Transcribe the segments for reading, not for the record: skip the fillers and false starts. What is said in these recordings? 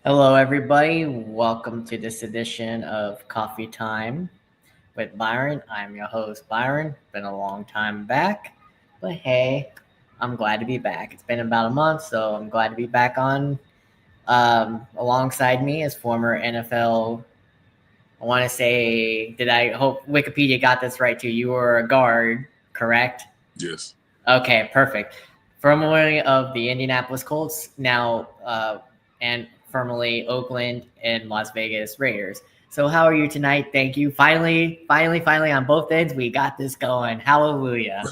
Hello, everybody. Welcome to this edition of Coffee Time with Byron. I'm your host, Byron. Been a long time back, but hey, I'm glad to be back. It's been about a month, so I'm glad to be back on. Alongside me is former NFL. I want to say, did I hope Wikipedia got this right too? You were a guard, correct? Yes. Okay, perfect. Formerly of the Indianapolis Colts, now and formerly Oakland and Las Vegas Raiders. So how are you tonight? Thank you. Finally on both ends, we got this going. Hallelujah.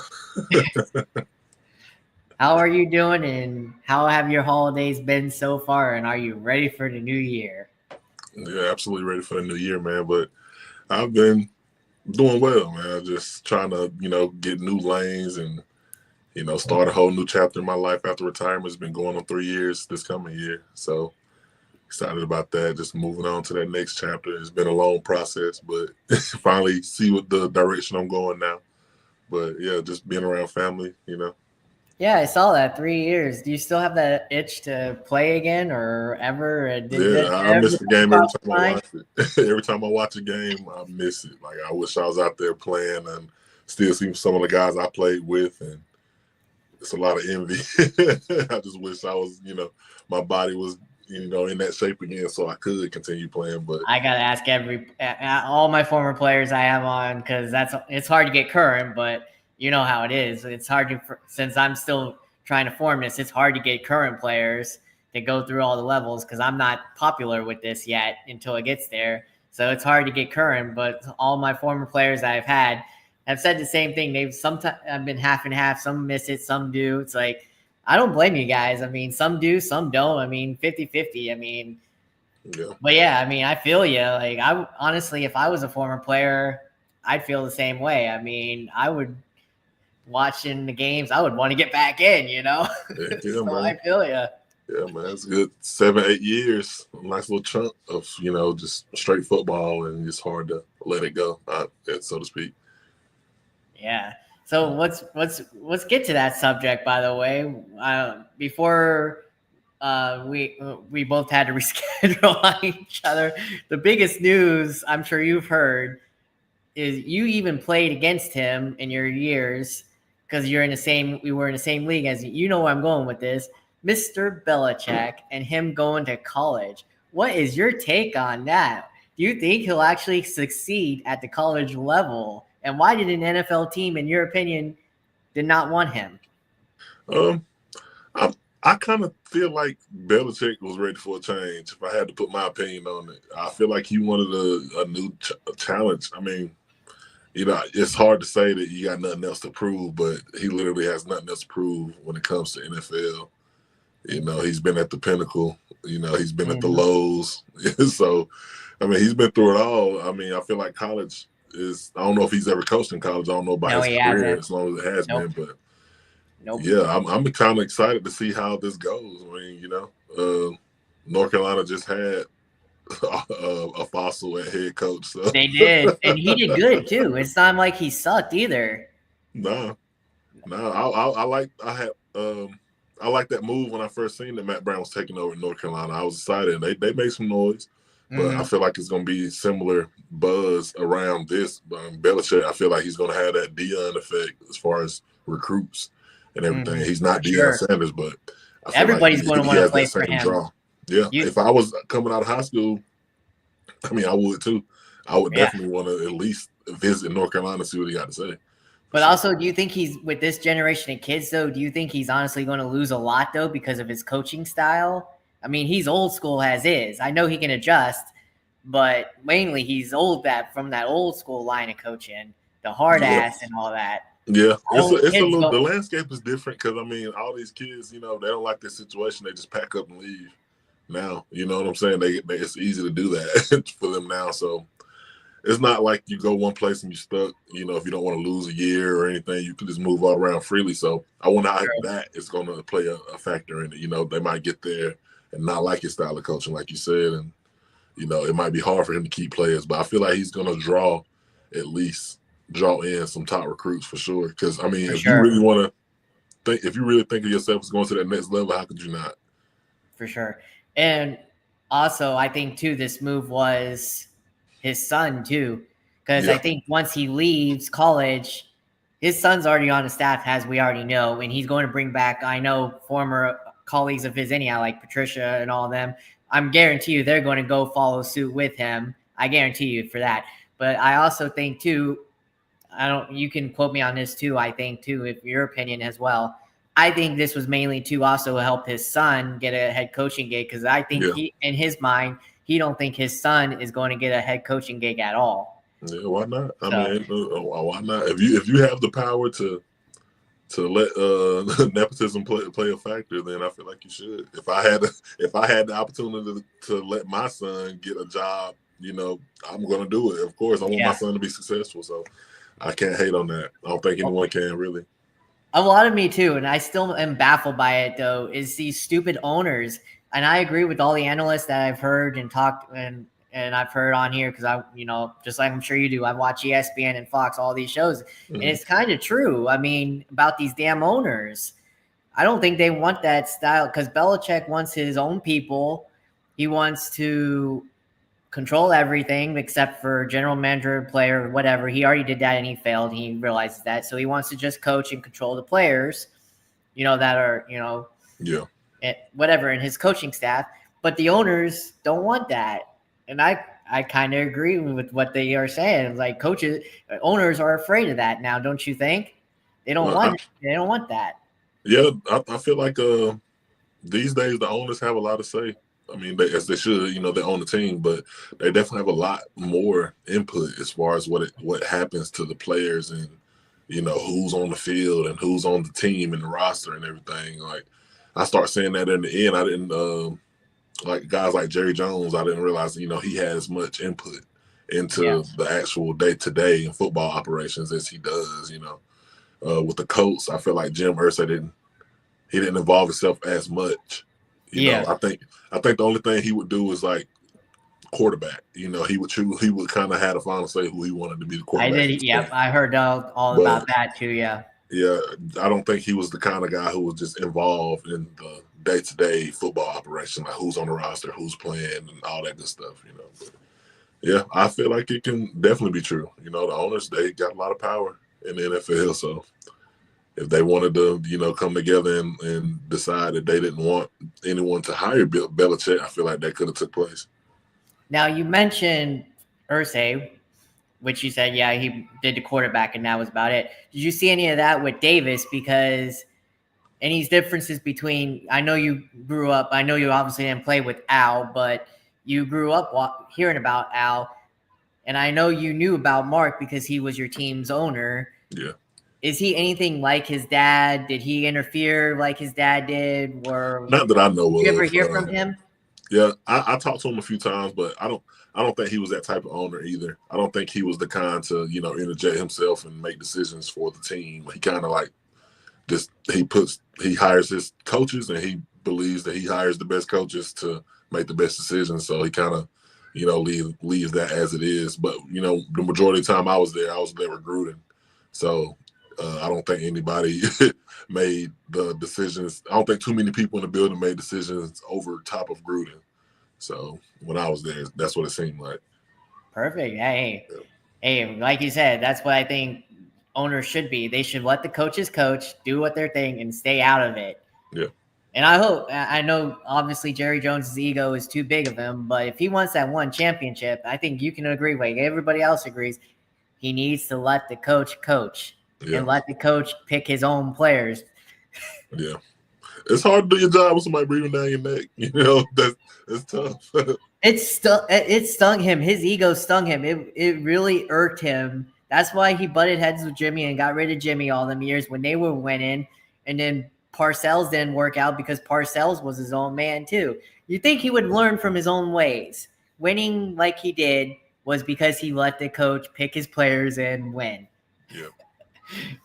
How are you doing and how have your holidays been so far? And are you ready for the new year? Yeah, absolutely ready for the new year, man. But I've been doing well, man. Just trying to, get new lanes and, start a whole new chapter in my life after retirement. It's been going on 3 years this coming year. So excited about that. Just moving on to that next chapter. It's been a long process, but finally see what the direction I'm going now. But yeah, just being around family. Yeah, I saw that 3 years. Do you still have that itch to play again or ever? Did Yeah, that I ever miss the come game every across time your I mind? watch it. Every time I watch a game, I miss it. Like I wish I was out there playing and still see some of the guys I played with, and it's a lot of envy. I just wish I was, my body was, in that shape again, so I could continue playing. But I gotta ask all my former players I have on because it's hard to get current, but you know how it is. It's hard to since I'm still trying to form this. It's hard to get current players to go through all the levels because I'm not popular with this yet until it gets there. So it's hard to get current. But all my former players I've had have said the same thing. They've sometimes I've been half and half. Some miss it, some do. It's like I don't blame you guys. I mean, some do, some don't. I mean, 50-50. I mean, yeah, but yeah, I mean, I feel you. Like, I honestly, if I was a former player, I'd feel the same way. I mean, I would watching the games. I would want to get back in, you know. heck yeah, So I man. feel you. Yeah, man, it's good. 7, 8 years, a nice little chunk of just straight football, and it's hard to let it go, so to speak. Yeah. So let's get to that subject. By the way, before we both had to reschedule on each other, the biggest news I'm sure you've heard is you even played against him in your years because we were in the same league as you know where I'm going with this. Mr. Belichick and him going to college. What is your take on that? Do you think he'll actually succeed at the college level? And why did an NFL team, in your opinion, did not want him? Um, I I kind of feel like Belichick was ready for a change. If I had to put my opinion on it, I feel like he wanted a new challenge. I mean, it's hard to say that you got nothing else to prove, but he literally has nothing else to prove when it comes to NFL. He's been at the pinnacle. He's been at the Mm-hmm. lows. So, I mean, he's been through it all. I mean, I feel like college is. I don't know if he's ever coached in college. I don't know about No, his he career hasn't. as long as it has Nope. been, but Nope. yeah, I'm kind of excited to see how this goes. I mean, North Carolina just had a fossil at head coach, so They did, and he did good too. It's not like he sucked either. nah, nah. I like I like that move when I first seen that Matt Brown was taking over in North Carolina. I was excited. And they made some noise, but I Mm-hmm. feel like it's going to be similar buzz around this. Belichick, I feel like he's going to have that Dion effect as far as recruits and everything. Mm-hmm. He's For not Deion sure. Sanders, but I feel like Everybody's going to he want to has play that for same him. draw. Yeah, You, if I was coming out of high school, I mean, I would too. I would yeah. definitely want to at least visit North Carolina, see what he got to say, for But sure. also, do you think he's with this generation of kids though? Do you think he's honestly going to lose a lot though because of his coaching style? I mean, he's old school as is. I know he can adjust, but mainly he's old that from that old school line of coaching, the hard Yeah, ass and all that. yeah. All the It's a kids little. go. The landscape is different because I mean, all these kids, they don't like this situation. They just pack up and leave. Now, you know what I'm saying? It's easy to do that for them now. So it's not like you go one place and you stuck. If you don't want to lose a year or anything, you can just move all around freely. So I wonder how that is going to play a factor in it. They might get there and not like his style of coaching, like you said, and it might be hard for him to keep players. But I feel like he's going to at least draw in some top recruits for sure. Because I mean, For sure. if you really think of yourself as going to that next level, how could you not? For sure. And also, I think too, this move was his son too, because I Yeah, think once he leaves college, his son's already on the staff, as we already know, and he's going to bring back. I know former colleagues of his anyhow, like Patricia and all of them. I'm guarantee you they're going to go follow suit with him. I guarantee you for that. But I also think too, I don't. You can quote me on this too. I think too, if your opinion as well. I think this was mainly to also help his son get a head coaching gig because I think yeah, he, in his mind, he don't think his son is going to get a head coaching gig at all. yeah. Why not? I So mean, why not? If you have the power to let nepotism play a factor, then I feel like you should. If I had the opportunity to let my son get a job, I'm gonna do it. Of course, I want my yeah, son to be successful, so I can't hate on that. I don't think anyone can really. a lot of me too, and I still am baffled by it though. Is these stupid owners, and I agree with all the analysts that I've heard and talked and I've heard on here because I, just like I'm sure you do, I watch ESPN and Fox, all these shows, and Mhm. it's kind of true. I mean, about these damn owners. I don't think they want that style because Belichick wants his own people. He wants to control everything except for general manager, player, whatever. He already did that and he failed. He realizes that. So he wants to just coach and control the players, that are, Yeah, whatever in his coaching staff. But the owners don't want that. And I kind of agree with what they are saying. Like owners are afraid of that now, don't you think? They don't well, want that. yeah, I feel like these days the owners have a lot to say. I mean, as they should, they own the team, but they definitely have a lot more input as far as what happens to the players and who's on the field and who's on the team and the roster and everything. Like I start seeing that in the end. I didn't like guys like Jerry Jones. I didn't realize he had as much input Yeah. into the actual day-to-day in football operations as he does. With the Colts, I feel like Jim Irsay didn't involve himself as much. Yeah. I think the only thing he would do is like quarterback. He would choose. He would kind of have the final say who he wanted to be the I quarterback for did. his team. Yep. I heard all But about that too. Yeah. yeah, I don't think he was the kind of guy who was just involved in the day-to-day football operation, like who's on the roster, who's playing, and all that good stuff. But yeah, I feel like it can definitely be true. The owners, they got a lot of power in the NFL, so if they wanted to, come together and decide that they didn't want anyone to hire Bill Belichick, I feel like that could have took place. Now you mentioned Ursay, which you said, yeah, he did the quarterback, and that was about it. Did you see any of that with Davis? Because any differences between? I know you grew up. I know you obviously didn't play with Al, but you grew up hearing about Al, and I know you knew about Mark because he was your team's owner. Yeah. Is he anything like his dad? Did he interfere like his dad did? Or Not that I know did you ever of. hear from him? Yeah, I talked to him a few times, but I don't think he was that type of owner either. I don't think he was the kind to interject himself and make decisions for the team. He kind of like just he hires his coaches and he believes that he hires the best coaches to make the best decisions. So he kind of leaves that as it is. But the majority of the time I was there recruiting. So I don't think anybody made the decisions. I don't think too many people in the building made decisions over top of Gruden. So when I was there, that's what it seemed like. Perfect. Hey, Yeah. hey, like you said, that's what I think owners should be. They should let the coaches coach, do what they're thing, and stay out of it. Yeah. And I know obviously Jerry Jones's ego is too big of him, but if he wants that one championship, I think you can agree, like everybody else agrees, he needs to let the coach Yeah. and let the coach pick his own players. Yeah. It's hard to do your job with somebody breathing down your neck. That's tough. It stung him. His ego stung him. It really irked him. That's why he butted heads with Jimmy and got rid of Jimmy all them years when they were winning. And then Parcells didn't work out because Parcells was his own man too. You think he would learn from his own ways? Winning like he did was because he let the coach pick his players and win. Yeah.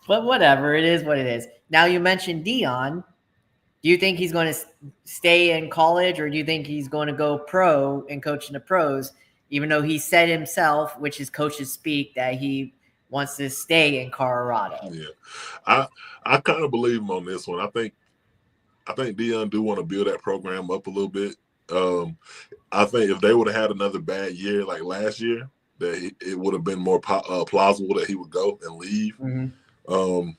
But whatever, it is what it is. Now you mentioned Dion. Do you think he's going to stay in college, or do you think he's going to go pro and coach in the pros, even though he said himself, which his coaches speak, that he wants to stay in Colorado? Yeah. I kind of believe him on this one. I think Dion do want to build that program up a little bit. I think if they would have had another bad year like last year, that it would have been more plausible that he would go and leave. Mm-hmm.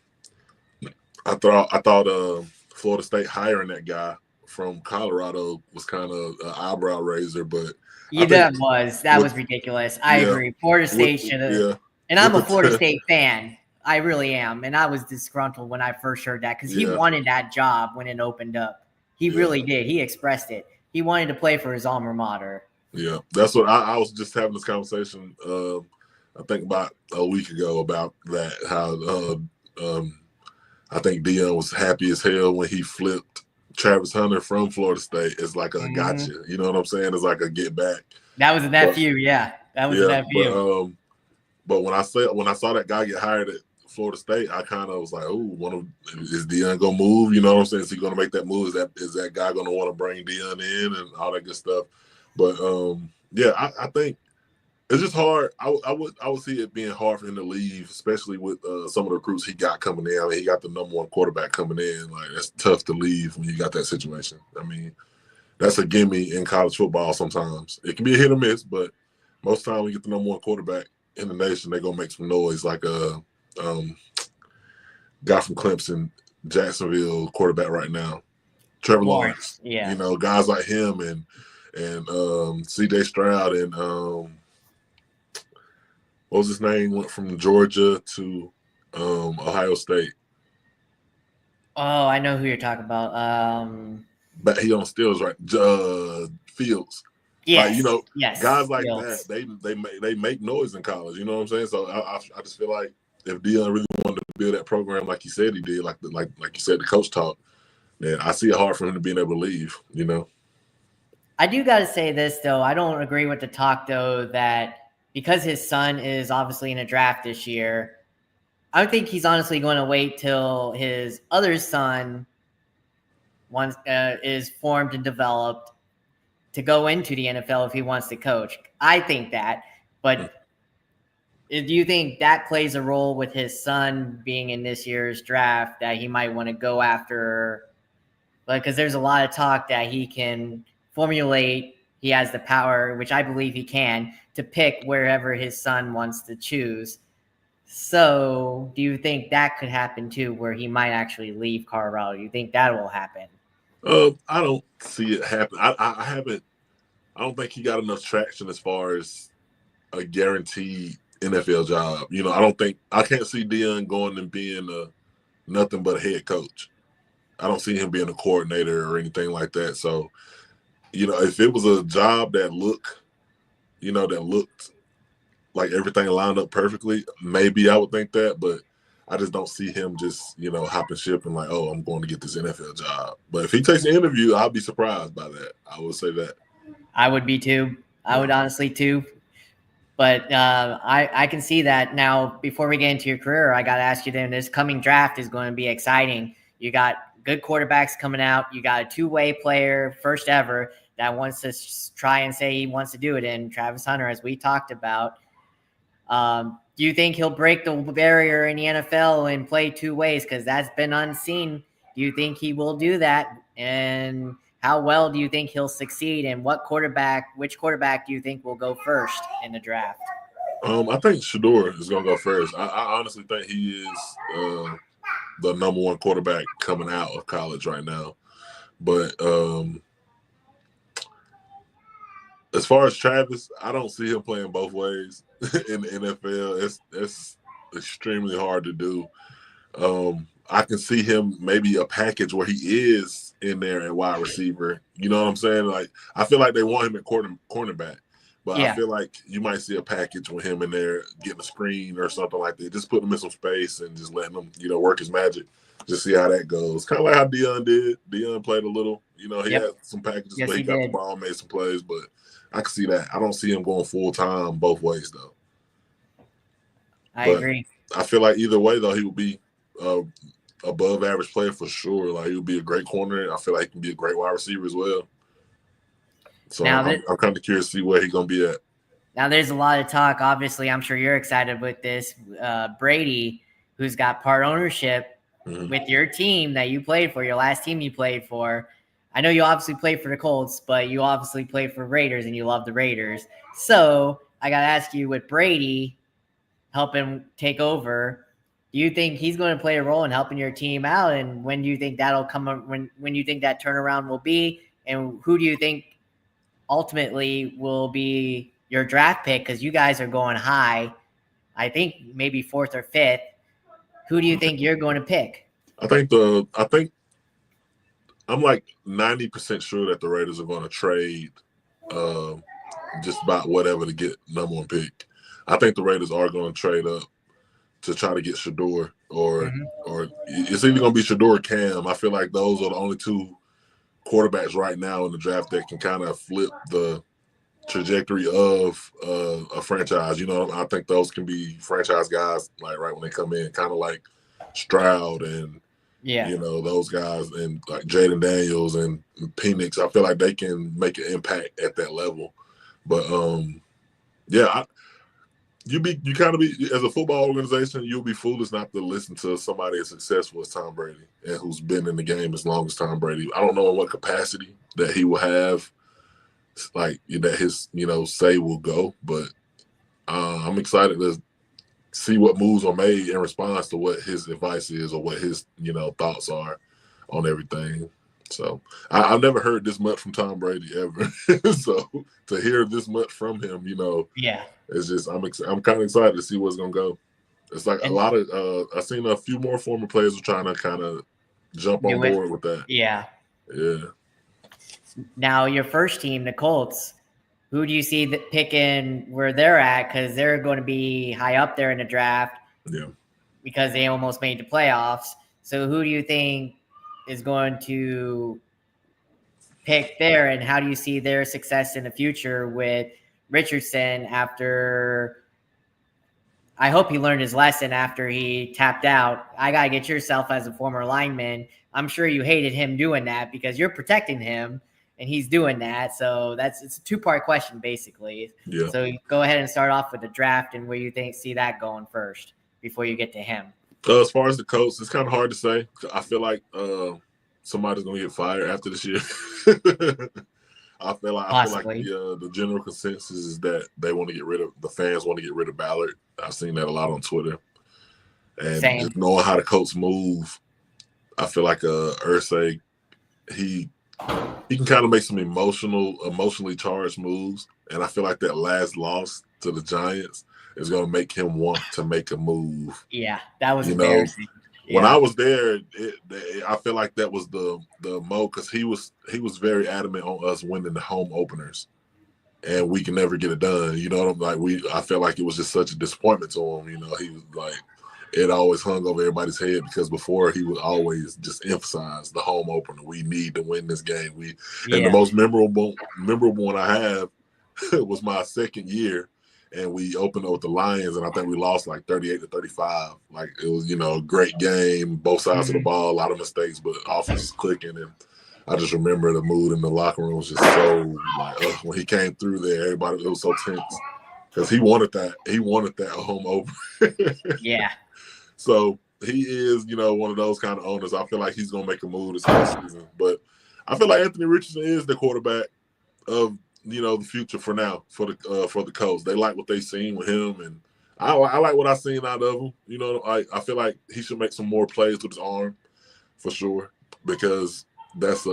I thought Florida State hiring that guy from Colorado was kind of an eyebrow raiser, but Yeah, I think that was ridiculous. I agree. Florida State should have. Yeah, and I'm a Florida State fan. I really am, and I was disgruntled when I first heard that because he wanted that job when it opened up. He really did. He expressed it. He wanted to play for his alma mater. Yeah, that's what I was just having this conversation. I think about a week ago about that. How I think Deion was happy as hell when he flipped Travis Hunter from Florida State. It's like a gotcha. You know what I'm saying? It's like a get back. That was a nephew. That was a nephew. But when I saw that guy get hired at Florida State, I kind of was like, "Oh, is Deion gonna move? You know what I'm saying? Is he gonna make that move? Is that guy gonna want to bring Deion in and all that good stuff?" But I think it's just hard. I would see it being hard for him to leave, especially with some of the recruits he got coming in. I mean, he got the number one quarterback coming in. Like, that's tough to leave when you got that situation. I mean, that's a gimme in college football sometimes. It can be a hit or miss, but most of the time when you get the number one quarterback in the nation, they're gonna make some noise. Like a guy from Clemson, Jacksonville quarterback right now, Trevor Lawrence. Yeah. You know, guys like him and CJ Stroud and what was his name? Went from Georgia to Ohio State. Oh, I know who you're talking about. But he on Steelers, right? Fields. Yes. Like, guys like Fields. That, they make noise in college. You know what I'm saying? So I just feel like if Deion really wanted to build that program like he said he did, like you said, the coach talk, then I see it hard for him to being able to leave. You know. I do got to say this though. I don't agree with the talk though that because his son is obviously in a draft this year, I don't think he's honestly going to wait till his other son is formed and developed to go into the NFL if he wants to coach. I think that, but do you think that plays a role with his son being in this year's draft that he might want to go after? Because there's a lot of talk that he can formulate. He has the power, which I believe he can, to pick wherever his son wants to choose. So do you think that could happen too, where he might actually leave Colorado? Do you think that will happen? I don't see it happen. I don't think he got enough traction as far as a guaranteed NFL job. You know, I can't see Deion going and being nothing but a head coach. I don't see him being a coordinator or anything like that. So, if it was a job that looked like everything lined up perfectly, maybe I would think that, but I just don't see him just, hopping ship and like, oh, I'm going to get this NFL job. But if he takes an interview, I'll be surprised by that. I would say that. I would be too. I would honestly too. But I can see that. Now, before we get into your career, I got to ask you then, this coming draft is going to be exciting. You got good quarterbacks coming out. You got a two-way player, first ever, that wants to try and say he wants to do it in Travis Hunter, as we talked about. Do you think he'll break the barrier in the NFL and play two ways? Because that's been unseen. Do you think he will do that? And how well do you think he'll succeed? And which quarterback do you think will go first in the draft? I think Shedeur is going to go first. I honestly think he is the number one quarterback coming out of college right now. But as far as Travis, I don't see him playing both ways in the NFL. It's extremely hard to do. I can see him maybe a package where he is in there at wide receiver. You know what I'm saying? Like, I feel like they want him at cornerback. But I feel like you might see a package with him in there getting a screen or something like that. Just put him in some space and just letting him, work his magic. Just see how that goes. Kind of like how Deion did. Deion played a little. He had some packages, but he got the ball, made some plays. But I can see that. I don't see him going full-time both ways, though. I agree. I feel like either way, though, he would be above average player for sure. Like, he would be a great corner. I feel like he can be a great wide receiver as well. So now I'm kind of curious to see where he's going to be at. Now, there's a lot of talk. Obviously, I'm sure you're excited with this. Brady, who's got part ownership with your team that you played for, your last team you played for. I know you obviously play for the Colts, but you obviously play for Raiders and you love the Raiders. So I got to ask you, with Brady helping take over, do you think he's going to play a role in helping your team out? And when do you think that'll come? When you think that turnaround will be? And who do you think ultimately will be your draft pick? Because you guys are going high. I think maybe 4th or 5th. Who do you think you're going to pick? I think I'm like 90% sure that the Raiders are going to trade just about whatever to get number 1 pick. I think the Raiders are going to trade up to try to get Shador or it's either going to be Shador or Cam. I feel like those are the only 2 quarterbacks right now in the draft that can kind of flip the trajectory of a franchise. You know, I think those can be franchise guys like right when they come in, kind of like Stroud and you know, those guys, and like Jaden Daniels and Penix. I feel like they can make an impact at that level. But yeah, you kind of be, as a football organization, you'll be foolish not to listen to somebody as successful as Tom Brady and who's been in the game as long as Tom Brady. I don't know in what capacity that he will have, like that his say will go, but I'm excited to see what moves are made in response to what his advice is or what his thoughts are on everything. So I've never heard this much from Tom Brady ever. So to hear this much from him, it's just I'm kind of excited to see what's gonna go. It's like a lot of I've seen a few more former players are trying to kind of jump on board with that. Yeah. Now your first team, the Colts, who do you see that picking where they're at? Because they're going to be high up there in the draft. Yeah. Because they almost made the playoffs. So who do you think is going to pick there, and how do you see their success in the future with Richardson after? I hope he learned his lesson after he tapped out. I got to get yourself as a former lineman. I'm sure you hated him doing that because you're protecting him and he's doing that. So it's a 2-part question basically. Yeah. So go ahead and start off with the draft and where you see that going first before you get to him. As far as the Colts, it's kind of hard to say. I feel like somebody's going to get fired after this year. I feel like the general consensus is that the fans want to get rid of Ballard. I've seen that a lot on Twitter. And just knowing how the Colts move, I feel like Irsay, he can kind of make some emotionally charged moves. And I feel like that last loss to the Giants is going to make him want to make a move. Yeah, that was embarrassing. When I was there, I feel like that was the mo, because he was very adamant on us winning the home openers, and we can never get it done. You know what I'm like? I felt like it was just such a disappointment to him. You know, he was like, it always hung over everybody's head because before he would always just emphasize the home opener. We need to win this game. And the most memorable one I have was my second year. And we opened up with the Lions, and I think we lost like 38-35. Like, it was, a great game, both sides of the ball, a lot of mistakes, but offense is clicking. And I just remember the mood in the locker room was just so like, when he came through there, everybody, it was so tense because he wanted that home opener. Yeah. So he is, one of those kind of owners. I feel like he's gonna make a move this whole season, but I feel like Anthony Richardson is the quarterback of the future for now for the Colts. They like what they've seen with him, and I like what I've seen out of him. I feel like he should make some more plays with his arm for sure, because that's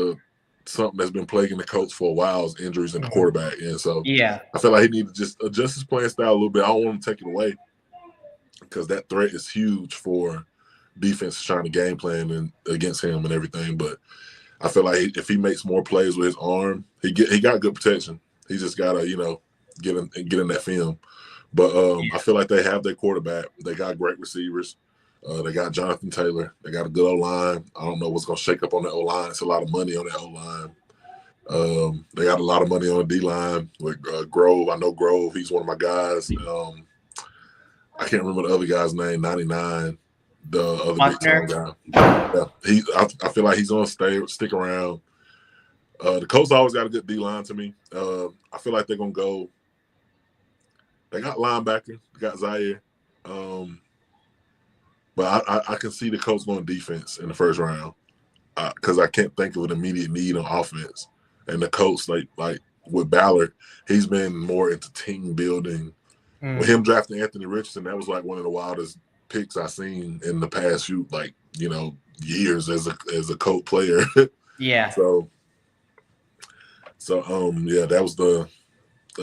something that's been plaguing the Colts for a while, is injuries in the quarterback. And so I feel like he needs to just adjust his playing style a little bit. I don't want to take it away because that threat is huge for defense trying to game plan against him and everything, but I feel like if he makes more plays with his arm, he got good protection. He just gotta, get in that film. But I feel like they have their quarterback. They got great receivers. They got Jonathan Taylor. They got a good O-line. I don't know what's gonna shake up on that O-line. It's a lot of money on that O-line. They got a lot of money on the D-line with Grove. I know Grove. He's one of my guys. I can't remember the other guy's name. 99. The other big time guy. Yeah, I feel like he's gonna stick around. The Colts always got a good D-line to me. I feel like they're gonna go. They got linebacker, they got Zaire, but I can see the Colts going defense in the first round. because I can't think of an immediate need on offense. And the coach, like with Ballard, he's been more into team building. With him drafting Anthony Richardson, that was like one of the wildest picks I've seen in the past few years as a Colt player. Yeah. So yeah, that was a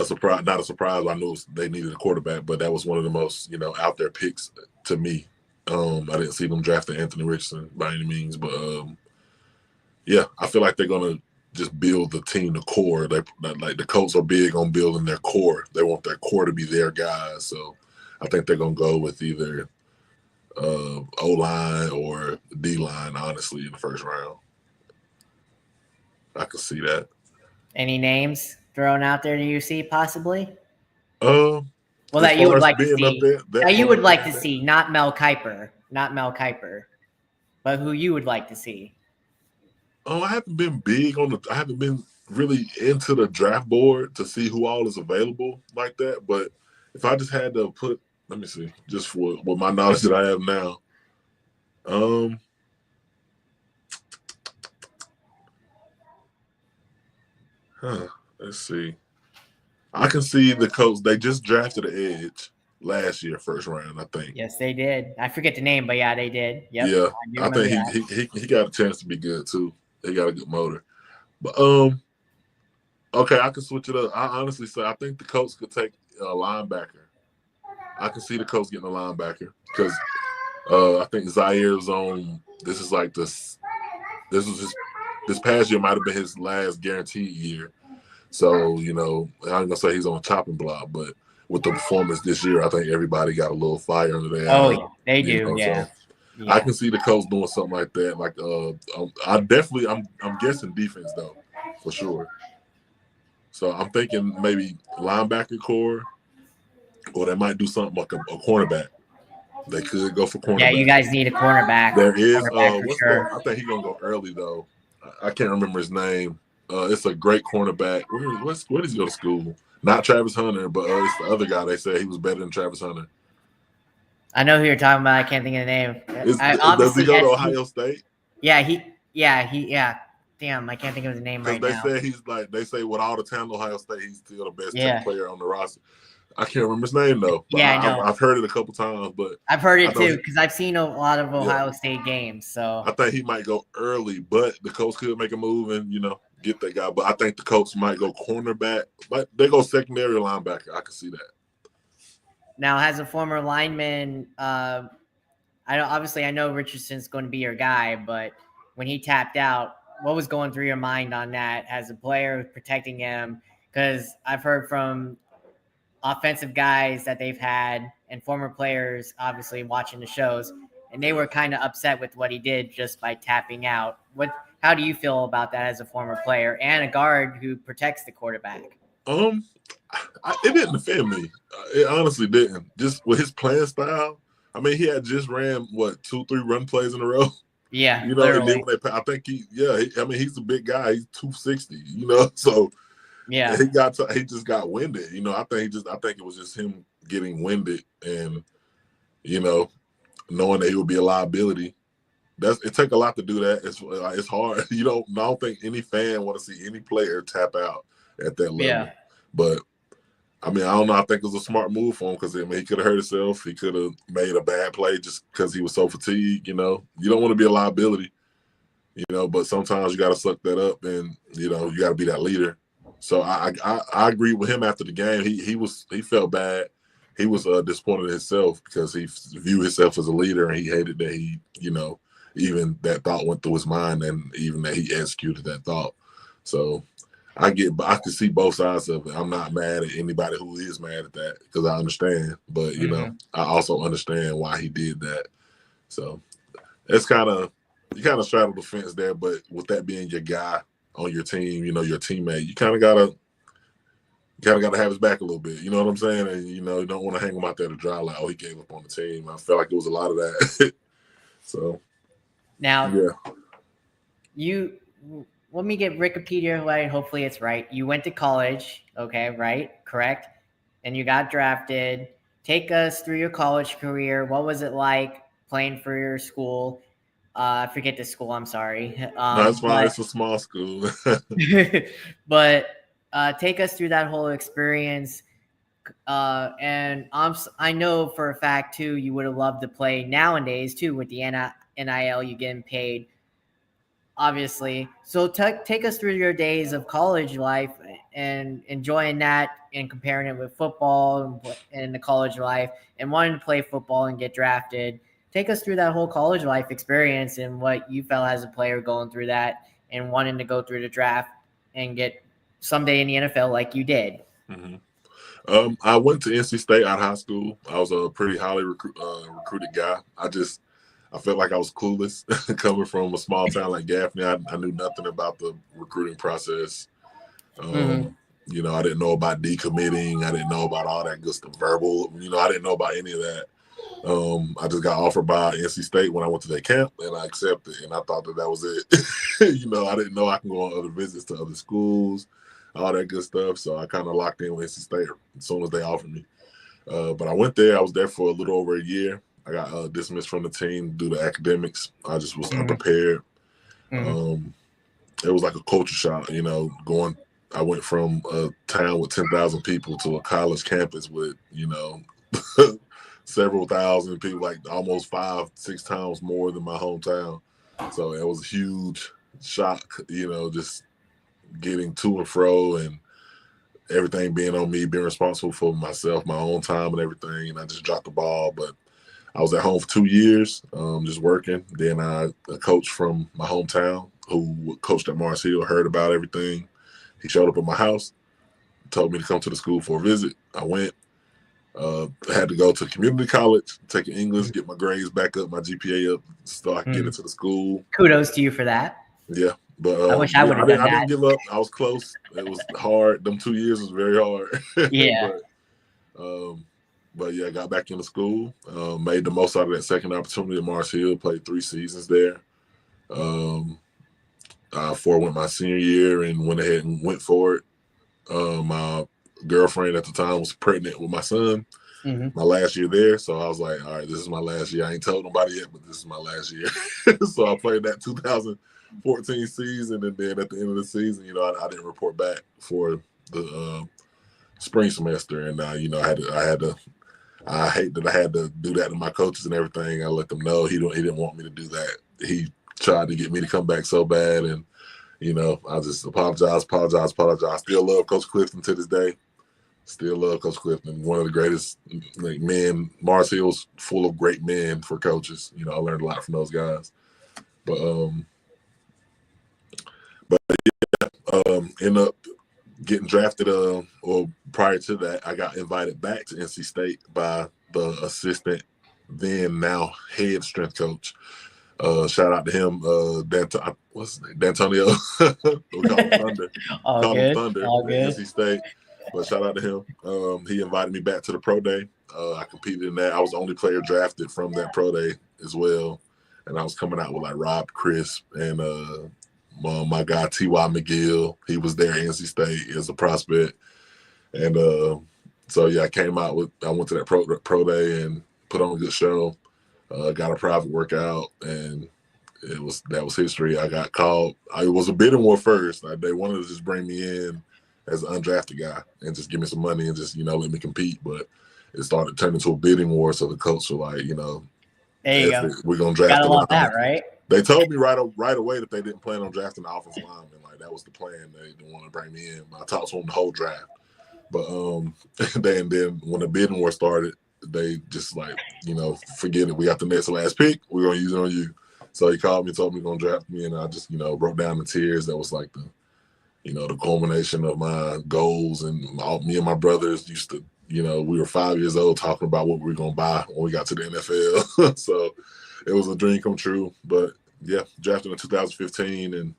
surprise. Not a surprise. I knew they needed a quarterback, but that was one of the most out there picks to me. I didn't see them drafting Anthony Richardson by any means, but yeah, I feel like they're gonna just build the team, the core. Like the Colts are big on building their core. They want their core to be their guys. So I think they're gonna go with either O-line or D-line, honestly, in the first round. I could see that. Any names thrown out there do you see possibly? Well, that you would like to being see. up there, That you would like to see, not Mel Kiper, but who you would like to see. Oh, I haven't been I haven't been really into the draft board to see who all is available like that. But if I just had to put, let me see, just for with my knowledge that I have now, let's see. I can see the Colts. They just drafted an edge last year, first round, I think. Yes, they did. I forget the name, but yeah, they did. Yep. Yeah, I think he got a chance to be good too. He got a good motor. But okay, I can switch it up. I honestly say I think the Colts could take a linebacker. I can see the Colts getting a linebacker because I think Zaire's on. This is like this. This past year might have been his last guaranteed year. So I'm gonna say he's on a chopping block, but with the performance this year, I think everybody got a little fire under their eyes. Yeah, they do. Yeah. So I can see the Colts doing something like that. Like I'm guessing defense though, for sure. So I'm thinking maybe linebacker core, or they might do something like a cornerback. They could go for cornerback. Yeah, you guys need a cornerback. There is I think he's gonna go early though. I can't remember his name. It's a great cornerback. Where does he go to school? Not Travis Hunter, but it's the other guy. They said he was better than Travis Hunter. I know who you're talking about. I can't think of the name. Does he go to Ohio State? Yeah, Damn, I can't think of his name right now. They say with all the talent Ohio State, he's still the best player on the roster. I can't remember his name though. Yeah, I know. I've heard it a couple times, but I've heard it too because I've seen a lot of Ohio State games. So I think he might go early, but the Colts could make a move and get that guy. But I think the Colts might go cornerback, but they go secondary linebacker. I can see that. Now, as a former lineman, I know Richardson's going to be your guy, but when he tapped out, what was going through your mind on that as a player protecting him? Because I've heard from offensive guys that they've had and former players, obviously watching the shows, and they were kind of upset with what he did just by tapping out. How do you feel about that as a former player and a guard who protects the quarterback? It didn't offend me. It honestly didn't. Just with his playing style. I mean, he had just ran 2-3 run plays in a row. Yeah, and then when I think he's a big guy. He's 260. So yeah, he just got winded. I think it was just him getting winded and knowing that he would be a liability. It take a lot to do that. It's hard. I don't think any fan want to see any player tap out at that level. Yeah. But I don't know. I think it was a smart move for him because he could have hurt himself. He could have made a bad play just because he was so fatigued. You don't want to be a liability. But sometimes you got to suck that up, and you got to be that leader. So I agree with him after the game. He felt bad. He was disappointed in himself because he viewed himself as a leader, and he hated that he even that thought went through his mind, and even that he executed that thought. So I can see both sides of it. I'm not mad at anybody who is mad at that because I understand, but I also understand why he did that. So it's you kind of straddle the fence there, but with that being your guy on your team, your teammate, you kind of gotta have his back a little bit. You know what I'm saying? And you don't want to hang him out there to dry like, oh, he gave up on the team. I felt like it was a lot of that. So now, let me get Wikipedia right. Hopefully it's right. You went to college, okay, right? Correct. And you got drafted. Take us through your college career. What was it like playing for your school? I forget the school. I'm sorry. No, it's fine. It's a small school. But take us through that whole experience. And I know for a fact too, you would have loved to play nowadays too with the NIL. You getting paid, obviously. So take us through your days of college life and enjoying that and comparing it with football and the college life and wanting to play football and get drafted. Take us through that whole college life experience and what you felt as a player going through that and wanting to go through the draft and get someday in the NFL like you did. Mm-hmm. I went to NC State out of high school. I was a pretty highly recruited guy. I felt like I was clueless coming from a small town like Gaffney. I knew nothing about the recruiting process. You know, I didn't know about decommitting. I didn't know about all that good stuff, verbal. You know, I didn't know about any of that. I just got offered by NC State when I went to their camp, and I accepted, and I thought that was it. You know, I didn't know I can go on other visits to other schools, all that good stuff. So I kind of locked in with NC State as soon as they offered me. But I went there. I was there for a little over a year. I got dismissed from the team due to academics. I just was unprepared. It was like a culture shock, you know, I went from a town with 10,000 people to a college campus with, you know, several thousand people, like almost 5-6 times more than my hometown. So it was a huge shock, you know, just getting to and fro and everything being on me, being responsible for myself, my own time and everything. And I just dropped the ball. But I was at home for 2 years, just working. Then a coach from my hometown who coached at Mars Hill heard about everything. He showed up at my house, told me to come to the school for a visit. I went. I had to go to community college, take English, get my grades back up, my GPA up, so I could get into the school. Kudos to you for that. Yeah, but I wish I would have done that. I didn't give up. I was close. It was hard. Them 2 years was very hard. Yeah. But yeah, I got back into school. Made the most out of that second opportunity at Mars Hill. Played 3 seasons there. Before I went my senior year and went ahead and went for it. My girlfriend at the time was pregnant with my son. My last year there, so I was like, all right, this is my last year. I ain't told nobody yet, but this is my last year. So I played that 2014 season, and then at the end of the season, you know, I didn't report back for the spring semester, and you know, I hate that I had to do that to my coaches and everything. I let them know he didn't want me to do that. He tried to get me to come back so bad, and you know, I just apologize. Still love Coach Clifton to this day. Still love Coach Clifton. One of the greatest men. Mars Hill's full of great men for coaches. You know, I learned a lot from those guys. But end up getting drafted. Or prior to that, I got invited back to NC State by the assistant, then now head strength coach. Shout out to him, what's his name? D'Antonio. We call him Thunder. All good. NC State. But shout out to him. He invited me back to the pro day. I competed in that. I was the only player drafted from that pro day as well. And I was coming out with like Rob Crisp and my guy T.Y. McGill. He was there at NC State as a prospect. And so yeah, I went to that pro day and put on a good show. Got a private workout, and that was history. I got called. It was a bidding war first. They wanted to just bring me in as an undrafted guy and just give me some money and just, you know, let me compete. But it started turning into a bidding war. So the coach were like, you know, we're gonna draft. Gotta love that, right? They told me right away that they didn't plan on drafting the offensive lineman. Like that was the plan. They didn't want to bring me in. I talked to them the whole draft. But then when the bidding war started, they just like, you know, forget it. We got the next last pick. We're gonna use it on you. So he called me, told me he's gonna draft me, and I just, you know, broke down in tears. That was like the, you know, the culmination of my goals. And me and my brothers used to, you know, we were 5 years old talking about what we were gonna buy when we got to the NFL. So it was a dream come true. But yeah, drafted in 2015, and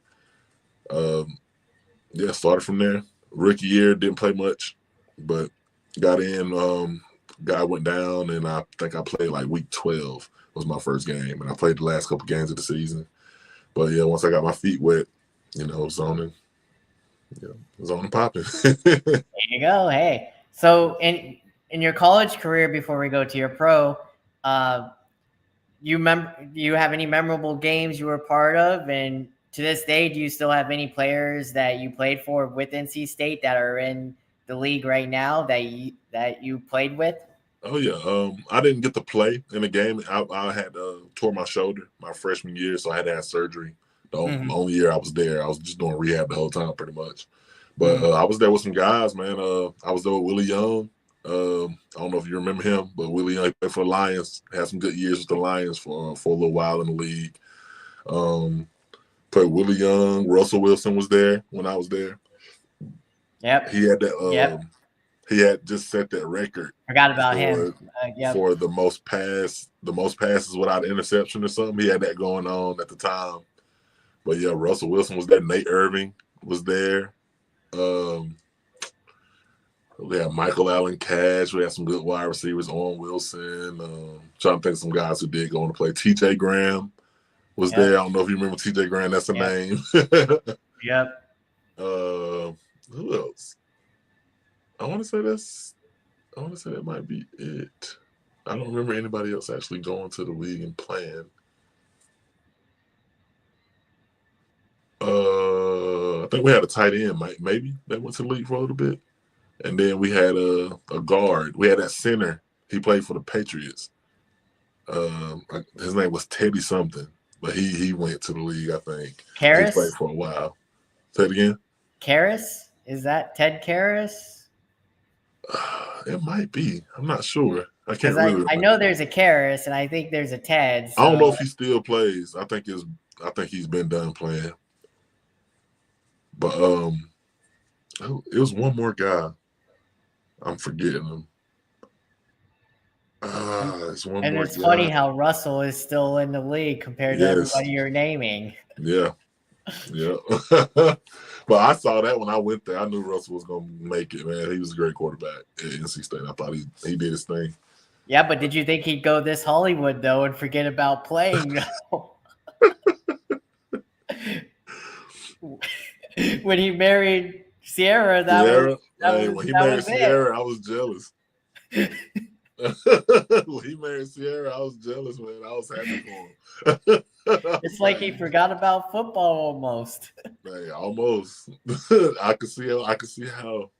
yeah, started from there. Rookie year, didn't play much, but got in. Guy went down, and I think I played like week 12 was my first game, and I played the last couple games of the season. But yeah, once I got my feet wet, you know, zoning popping. There you go. Hey, so in your college career, before we go to your pro, Do you have any memorable games you were part of? And to this day, do you still have any players that you played for with NC State that are in the league right now that you played with? Oh yeah, I didn't get to play in the game. I had tore my shoulder my freshman year, so I had to have surgery. The only year I was there, I was just doing rehab the whole time, pretty much. But I was there with some guys, man. I was there with Willie Young. I don't know if you remember him, but Willie Young played for the Lions. Had some good years with the Lions for a little while in the league. Played Willie Young. Russell Wilson was there when I was there. Yep. He had that. He had just set that record. Forgot about him. For the most passes without interception or something. He had that going on at the time. But yeah, Russell Wilson was there. Nate Irving was there. We had Michael Allen Cash. We had some good wide receivers. Owen Wilson. Trying to think of some guys who did go on to play. T.J. Graham was there. I don't know if you remember T.J. Graham. That's a name. Yep. Who else? I want to say that might be it. I don't remember anybody else actually going to the league and playing. I think we had a tight end, maybe, that went to the league for a little bit. And then we had a guard. We had that center. He played for the Patriots. His name was Teddy something, but he went to the league, I think. Karras? He played for a while. Say it again. Karras? Is that Ted Karras? It might be. I'm not sure. I can't really remember. I know there's a Karras, and I think there's a Ted. So. I don't know if he still plays. I think he's been done playing. But it was one more guy. I'm forgetting him. It's one and more it's guy. Funny how Russell is still in the league compared to everybody you're naming. Yeah. But I saw that when I went there. I knew Russell was going to make it, man. He was a great quarterback at NC State. I thought he did his thing. Yeah, but did you think he'd go this Hollywood, though, and forget about playing? When he married Sierra, when he married Sierra, I was jealous. When he married Sierra, I was jealous, man. I was happy for him. It's like he forgot about football almost. Hey, almost. I could see how.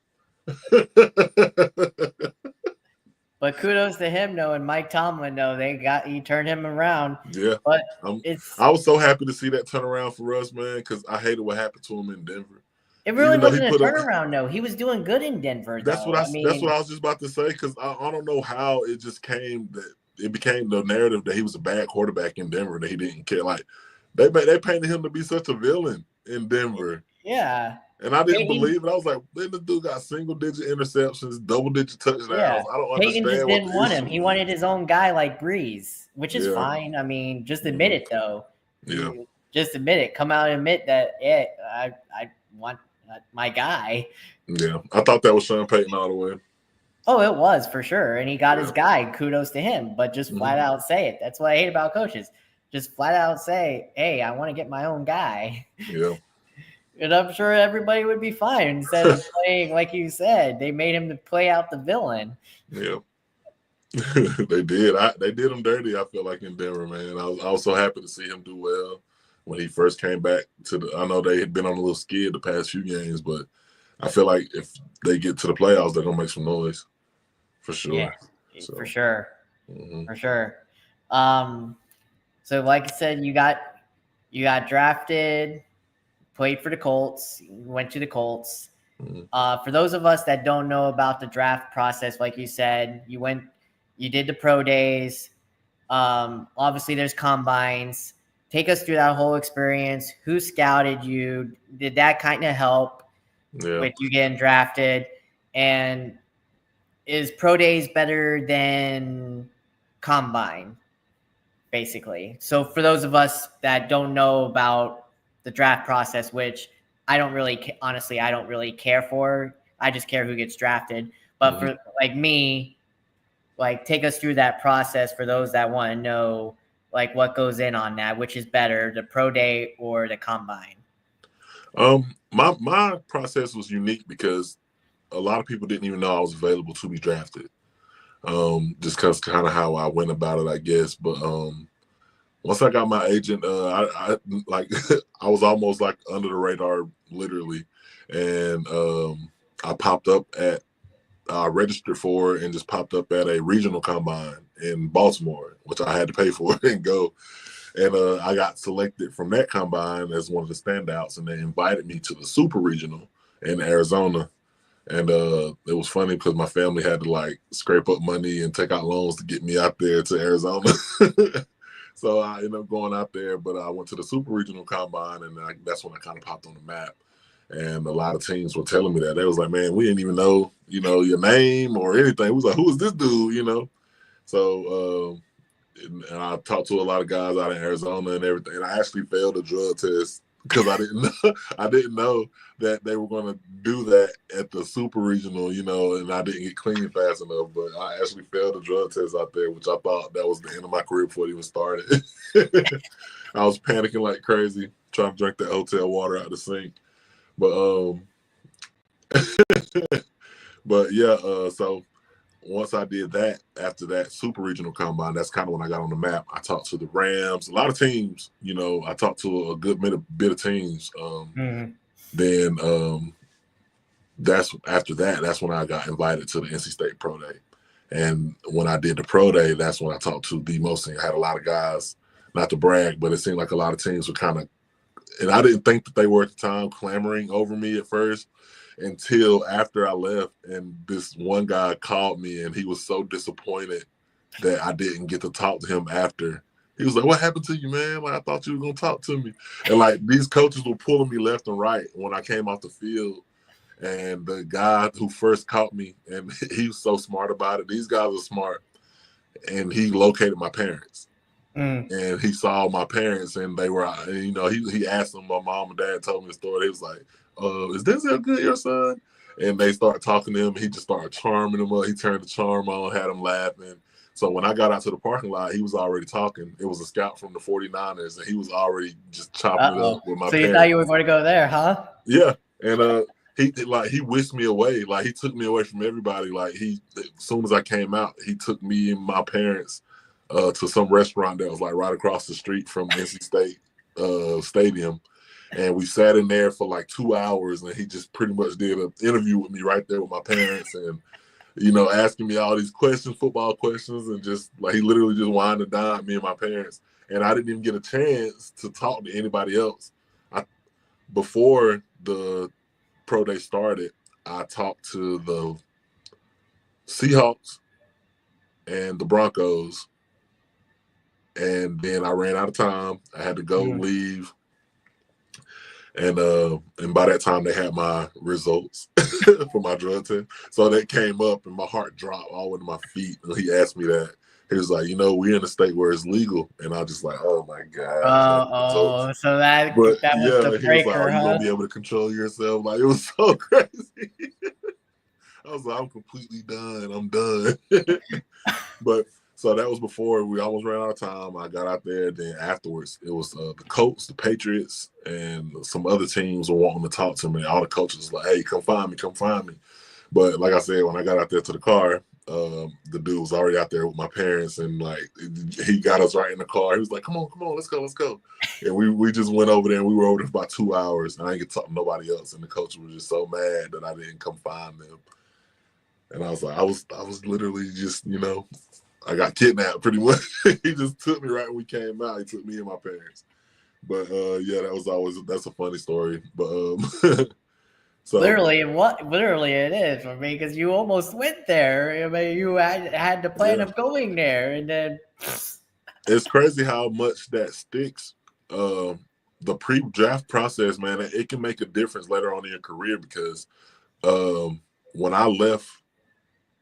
But kudos to him, though, and Mike Tomlin, though. He turned him around. Yeah. But I was so happy to see that turnaround for us, man, because I hated what happened to him in Denver. It really wasn't a turnaround, though. He was doing good in Denver. That's what I was just about to say, because I don't know how it just came that it became the narrative that he was a bad quarterback in Denver, that he didn't care. Like they painted him to be such a villain in Denver. Yeah. And I didn't believe it. I was like, this dude got single-digit interceptions, double-digit touchdowns. Yeah. I don't understand. Peyton just didn't want him. He wanted his own guy like Breeze, which is fine. I mean, just admit it, though. Yeah. Just admit it. Come out and admit that, I want my guy. Yeah. I thought that was Sean Payton all the way. Oh, it was for sure. And he got his guy. Kudos to him. But just flat out say it. That's what I hate about coaches. Just flat out say, hey, I want to get my own guy. Yeah. And I'm sure everybody would be fine instead of playing, like you said, they made him to play out the villain. Yeah. They did. They did him dirty, I feel like, in Denver, man. I was so happy to see him do well when he first came back I know they had been on a little skid the past few games, but I feel like if they get to the playoffs, they're going to make some noise. For sure. Yeah, for sure. For sure. So like I said, you got drafted, played for the Colts, went to the Colts. For those of us that don't know about the draft process, like you said, you did the pro days. Obviously there's combines. Take us through that whole experience. Who scouted you? Did that kind of help with you getting drafted? And is pro days better than combine, basically? So for those of us that don't know about the draft process, which I don't really care for. I just care who gets drafted. But for like me, like take us through that process for those that want to know like what goes in on that, which is better, the pro day or the combine. My process was unique because a lot of people didn't even know I was available to be drafted. Just because kind of how I went about it, I guess. But once I got my agent, I like I was almost like under the radar, literally, and I popped up at I registered for it and just popped up at a regional combine in Baltimore, which I had to pay for and go. And I got selected from that combine as one of the standouts, and they invited me to the super regional in Arizona. And it was funny because my family had to like scrape up money and take out loans to get me out there to Arizona. So I ended up going out there, but I went to the super regional combine, and that's when I kind of popped on the map. And a lot of teams were telling me that. They was like, man, we didn't even know, your name or anything. We was like, who is this dude, So and I talked to a lot of guys out in Arizona and everything. And I actually failed a drug test because I didn't know that they were going to do that at the super regional, and I didn't get clean fast enough. But I actually failed a drug test out there, which I thought that was the end of my career before it even started. I was panicking like crazy, trying to drink that hotel water out the sink. But but yeah, so once I did that, after that super regional combine, that's kind of when I got on the map. I talked to the Rams, a lot of teams, I talked to a good bit of teams. Then that's when I got invited to the NC State Pro Day. And when I did the Pro Day, that's when I talked to the most. I had a lot of guys, not to brag, but it seemed like a lot of teams were kind of, and I didn't think that they were at the time clamoring over me at first until after I left. And this one guy called me and he was so disappointed that I didn't get to talk to him after. He was like, what happened to you, man? Like, I thought you were going to talk to me. And like these coaches were pulling me left and right when I came off the field. And the guy who first caught me, and he was so smart about it. These guys are smart. And he located my parents. And he saw my parents, and they were, he asked them. My mom and dad told me the story. He was like, "Is Denzell Good your son?" And they started talking to him. He just started charming them up. He turned the charm on, had them laughing. So when I got out to the parking lot, he was already talking. It was a scout from the 49ers, and he was already just chopping it up with my So you parents. thought you were going to go there, huh? Yeah, and he whisked me away. Like he took me away from everybody. Like as soon as I came out, he took me and my parents to some restaurant that was like right across the street from NC State Stadium. And we sat in there for like 2 hours, and he just pretty much did an interview with me right there with my parents, and asking me all these questions, football questions, and just like he literally just wined and dined me and my parents. And I didn't even get a chance to talk to anybody else. Before the pro day started, I talked to the Seahawks and the Broncos. And then I ran out of time. I had to go leave. And by that time they had my results for my drug test. So that came up and my heart dropped all the way to my feet. And he asked me that. He was like, we're in a state where it's legal. And I just like, oh my God. So that was the he was like, breaker, are you huh? gonna be able to control yourself? Like it was so crazy. I was like, I'm completely done. I'm done. But so that was before we almost ran out of time. I got out there. Then afterwards, it was the Colts, the Patriots, and some other teams were wanting to talk to me. All the coaches were like, hey, come find me. But like I said, when I got out there to the car, the dude was already out there with my parents, and like he got us right in the car. He was like, come on, let's go. And we just went over there, and we were over there for about 2 hours, and I didn't get to talk to nobody else. And the coach was just so mad that I didn't come find them. And I was like, I was literally just, I got kidnapped pretty much. He just took me right when we came out. He took me and my parents. But yeah, that's a funny story. But so literally it is. I mean, because you almost went there. I mean, you had the plan of going there, and then it's crazy how much that sticks. The pre-draft process, man, it can make a difference later on in your career because when I left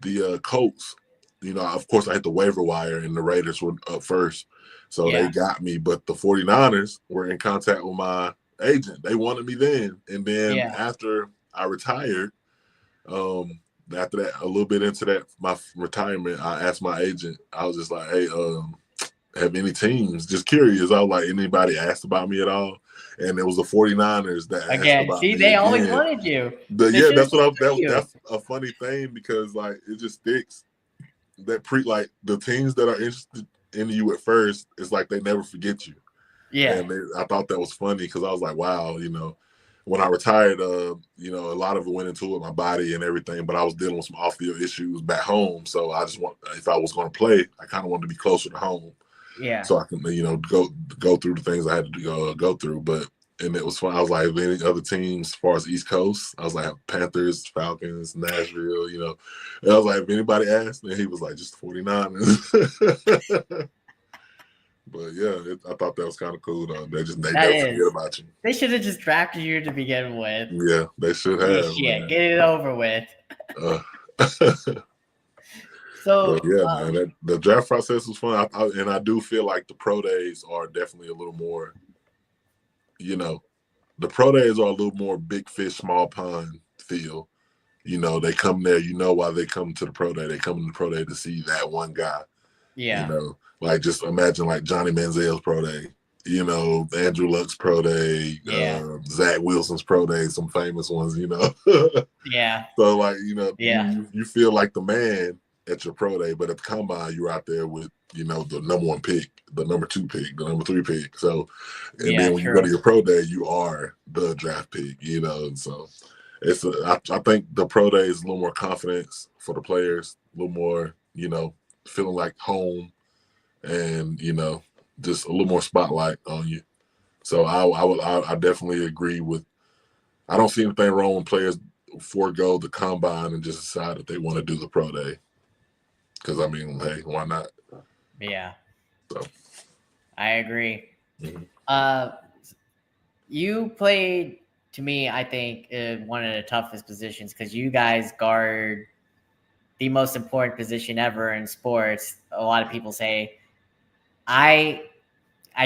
the Colts, of course I hit the waiver wire and the Raiders were up first. So they got me, but the 49ers were in contact with my agent. They wanted me then. And then after I retired, after that, a little bit into that, my retirement, I asked my agent, I was just like, hey, have any teams, just curious. I was like, anybody asked about me at all? And it was the 49ers that asked about me. They always wanted you. That's a funny thing because like it just sticks. That the teams that are interested into you at first, it's like they never forget you. Yeah. And I thought that was funny because I was like, wow, when I retired, a lot of it went into it, my body and everything, but I was dealing with some off-field issues back home. So I just if I was going to play, I kind of wanted to be closer to home. Yeah. So I can, go through the things I had to go through. And it was fun. I was like, any other teams as far as East Coast, I was like, Panthers, Falcons, Nashville, And I was like, if anybody asked, and he was like, just 49ers. But yeah, I thought that was kind of cool though. They never forget about you. They should have just drafted you to begin with. Yeah, they should have. Yeah, get it over with. So but yeah, man, the draft process was fun, and I do feel like the pro days are definitely a little more. The pro days are a little more big fish, small pond feel. They come there. Why they come to the pro day? They come to the pro day to see that one guy. Yeah. Like just imagine like Johnny Manziel's pro day. Andrew Luck's pro day. Yeah. Zach Wilson's pro day. Some famous ones. Yeah. So like Yeah. you feel like the man at your pro day, but at the combine you're out there with the number 1 pick, the number 2 pick, the number 3 pick. So and then when you go to your pro day, you are the draft pick. And so it's I think the pro day is a little more confidence for the players, a little more feeling like home, and just a little more spotlight on you. So I definitely agree with. I don't see anything wrong when players forego the combine and just decide that they want to do the pro day. Because hey, why not? Yeah. So I agree. Mm-hmm. You played, to me, I think, one of the toughest positions because you guys guard the most important position ever in sports. A lot of people say, I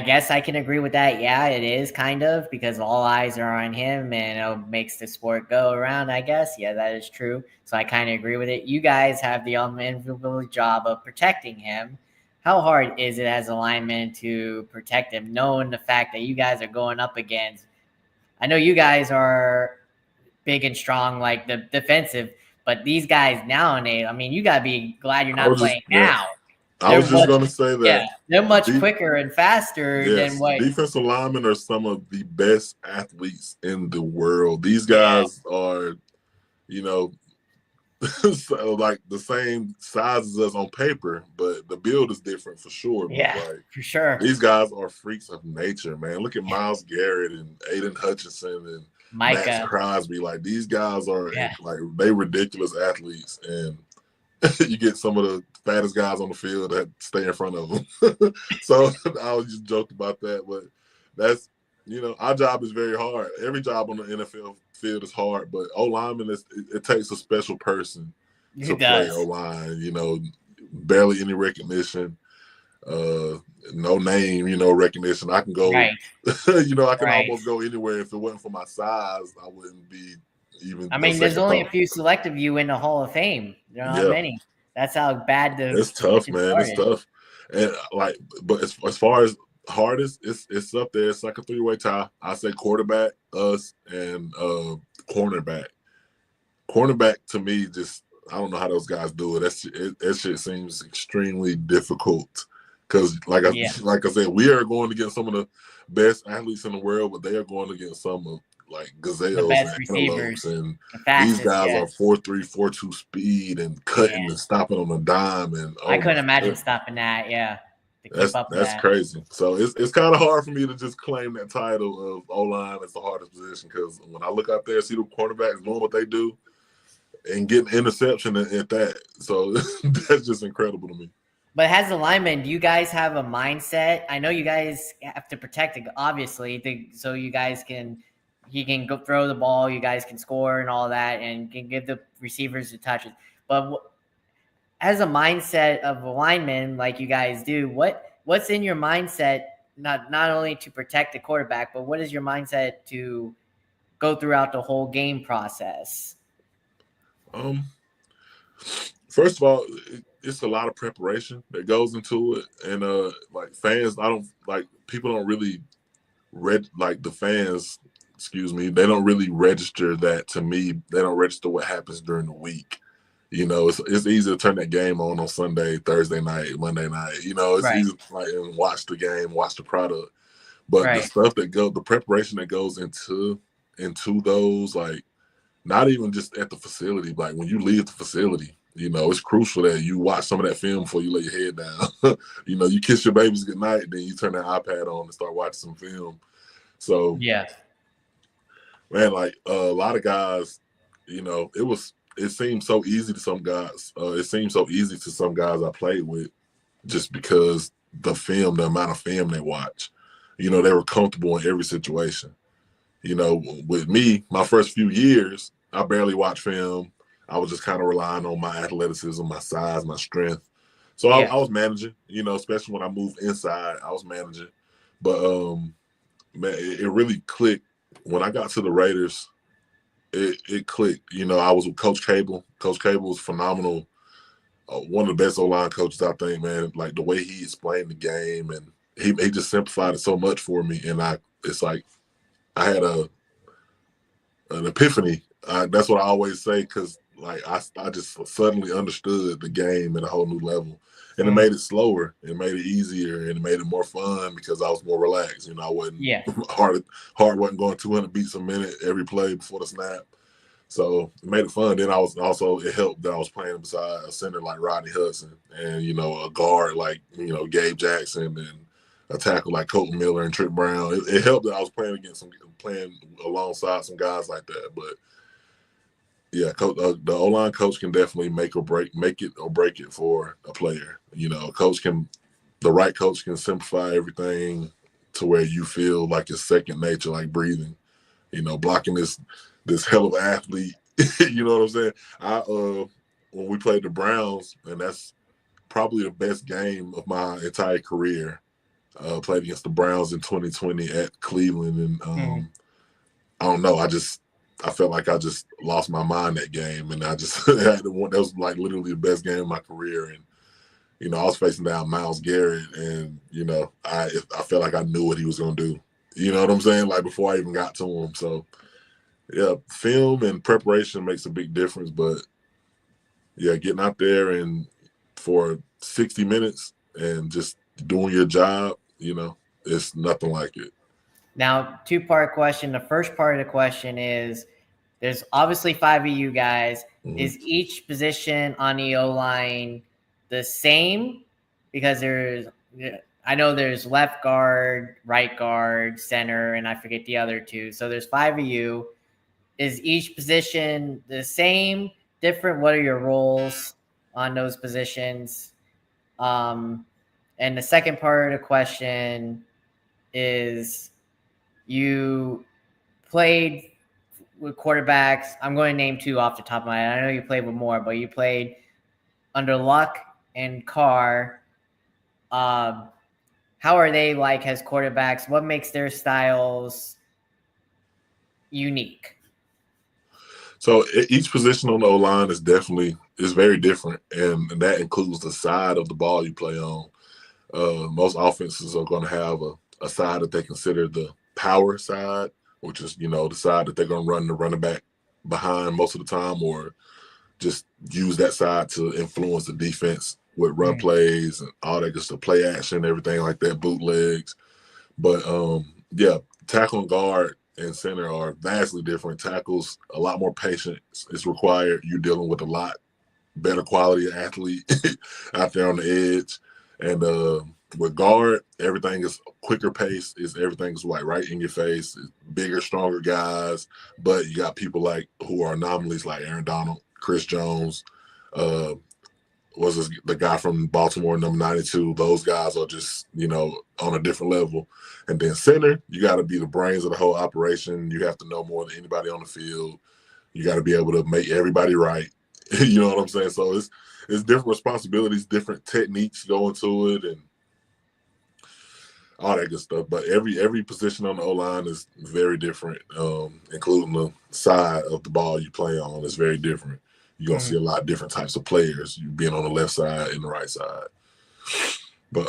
guess I can agree with that. Yeah, it is kind of because all eyes are on him and it makes the sport go around, I guess. Yeah, that is true. So I kind of agree with it. You guys have the unenviable job of protecting him. How hard is it as a lineman to protect him, knowing the fact that you guys are going up against? I know you guys are big and strong, like the defensive, but these guys nowadays, you got to be glad you're not playing now. I was just going to say that. Yeah, they're much quicker and faster than what. Defensive linemen are some of the best athletes in the world. These guys are, like the same size as us on paper, but the build is different for sure. Yeah, for sure. These guys are freaks of nature, man. Look at Myles Garrett and Aiden Hutchinson and Max Crosby. Like these guys are like they ridiculous athletes, and you get some of the fattest guys on the field that stay in front of them. So I was just joking about that, but that's our job is very hard. Every job on the NFL field is hard, but O-lineman it takes a special person to play O-line. Barely any recognition, no name, recognition. I can go, I can almost go anywhere. If it wasn't for my size, I wouldn't be even. There's only a few select of you in the Hall of Fame. There are not many. That's how bad it's tough, man. It's tough, and but as far as hardest, it's up there. It's like a 3-way tie. I say quarterback, us, and cornerback. Cornerback to me, just I don't know how those guys do it. That shit seems extremely difficult because, like I said, we are going against some of the best athletes in the world, but they are going against some of like gazelles and antelopes, and these guys are 4.3, 4.2 speed and cutting and stopping on a dime. And I couldn't imagine stopping that. Yeah, that's crazy. So it's kind of hard for me to just claim that title of O-line as the hardest position because when I look out there, see the quarterbacks doing what they do and getting interception at that, so that's just incredible to me. But as a lineman, do you guys have a mindset? I know you guys have to protect it, obviously, so you guys he can go throw the ball, you guys can score and all that, and can give the receivers the touches. But as a mindset of a lineman, like you guys do, what's in your mindset? Not only to protect the quarterback, but what is your mindset to go throughout the whole game process? First of all, it's a lot of preparation that goes into it, and like fans, people don't really the fans. Excuse me, they don't really register that to me. They don't register what happens during the week. You know, it's easy to turn that game on Sunday, Thursday night, Monday night. You know, it's Right. easy to like and watch the game, watch the product. But the Right. stuff the preparation that goes into those, like not even just at the facility, but like when you leave the facility, you know, it's crucial that you watch some of that film before you lay your head down. You know, you kiss your babies goodnight, then you turn that iPad on and start watching some film. So, Yeah. man, like a lot of guys, you know, it seemed so easy to some guys. It seemed so easy to some guys I played with just because the amount of film they watch. You know, they were comfortable in every situation. You know, with me, my first few years, I barely watched film. I was just kind of relying on my athleticism, my size, my strength. So Yeah. I was managing, you know, especially when I moved inside, I was managing. But man, it really clicked when I got to the Raiders. It clicked. You know, I was with Coach Cable. Coach Cable was phenomenal. One of the best O-line coaches, I think, man. Like the way he explained the game, and he just simplified it so much for me. And it's like I had an epiphany. That's what I always say, because like I just suddenly understood the game at a whole new level, and it Mm. made it slower, it made it easier, and it made it more fun because I was more relaxed. You know, I wasn't Yeah. heart wasn't going 200 beats a minute every play before the snap. So it made it fun. Then it helped that I was playing beside a center like Rodney Hudson, and you know, a guard like, you know, Gabe Jackson, and a tackle like Colton Miller and Trip Brown. It helped that I was playing alongside some guys like that. But yeah, the O line coach can definitely make it or break it for a player. You know, the right coach can simplify everything to where you feel like it's second nature, like breathing. You know, blocking this hell of an athlete. You know what I'm saying? When we played the Browns, and that's probably the best game of my entire career. Played against the Browns in 2020 at Cleveland, and Mm. I don't know. I felt like I just lost my mind that game, and I just had one that was like literally the best game of my career. And you know, I was facing down Myles Garrett, and you know, I felt like I knew what he was gonna do. You know what I'm saying? Like before I even got to him. So yeah, film and preparation makes a big difference. But yeah, getting out there and for 60 minutes and just doing your job, you know, it's nothing like it. Now, two-part question. The first part of the question is, there's obviously five of you guys. Mhm. Is each position on the O line the same? Because I know there's left guard, right guard, center, and I forget the other two. So there's five of you. Is each position the same, different? What are your roles on those positions? Um, and the second part of the question is, you played with quarterbacks. I'm going to name two off the top of my head. I know you played with more, but you played under Luck and Carr. Um, how are they like as quarterbacks? What makes their styles unique? So each position on the O line is very different, and that includes the side of the ball you play on. Most offenses are going to have a side that they consider the power side, which is, you know, the side that they're going to run the running back behind most of the time, or just use that side to influence the defense with run plays and all that, just the play action, everything like that, bootlegs. But yeah, tackle and guard and center are vastly different. Tackles, a lot more patience is required. You're dealing with a lot better quality athlete out there on the edge. And with guard, everything is quicker pace. Everything's like right in your face. It's bigger, stronger guys. But you got people like who are anomalies like Aaron Donald, Chris Jones, uh, the guy from Baltimore, number 92. Those guys are just, you know, on a different level. And then center, you got to be the brains of the whole operation. You have to know more than anybody on the field. You got to be able to make everybody right. You know what I'm saying? So it's different responsibilities, different techniques go into it, and all that good stuff. But every position on the O line is very different, including the side of the ball you play on is very different. You're gonna see a lot of different types of players. You being on the left side and the right side. But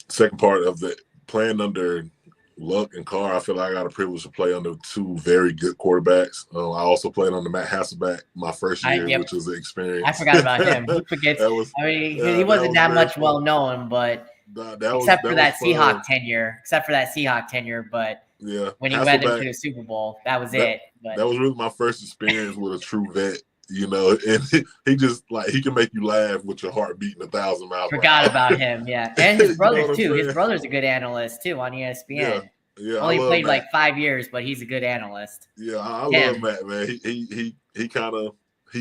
second part of the playing under Luck and Carr, I feel like I got a privilege to play under two very good quarterbacks. I also played under Matt Hasselbeck my first year, Yep. which was an experience. I forgot about him. Who forgets? I mean, he wasn't that much well known, but except for that Seahawk tenure, but yeah, when he led them to the Super Bowl, that was it. But that was really my first experience with a true vet. You know, and he just like he can make you laugh with your heart beating 1,000 miles. Forgot about him, yeah, and his brothers too. His brother's a good analyst too on ESPN. Yeah. Only played like 5 years, but he's a good analyst. Yeah, I love Matt, man. He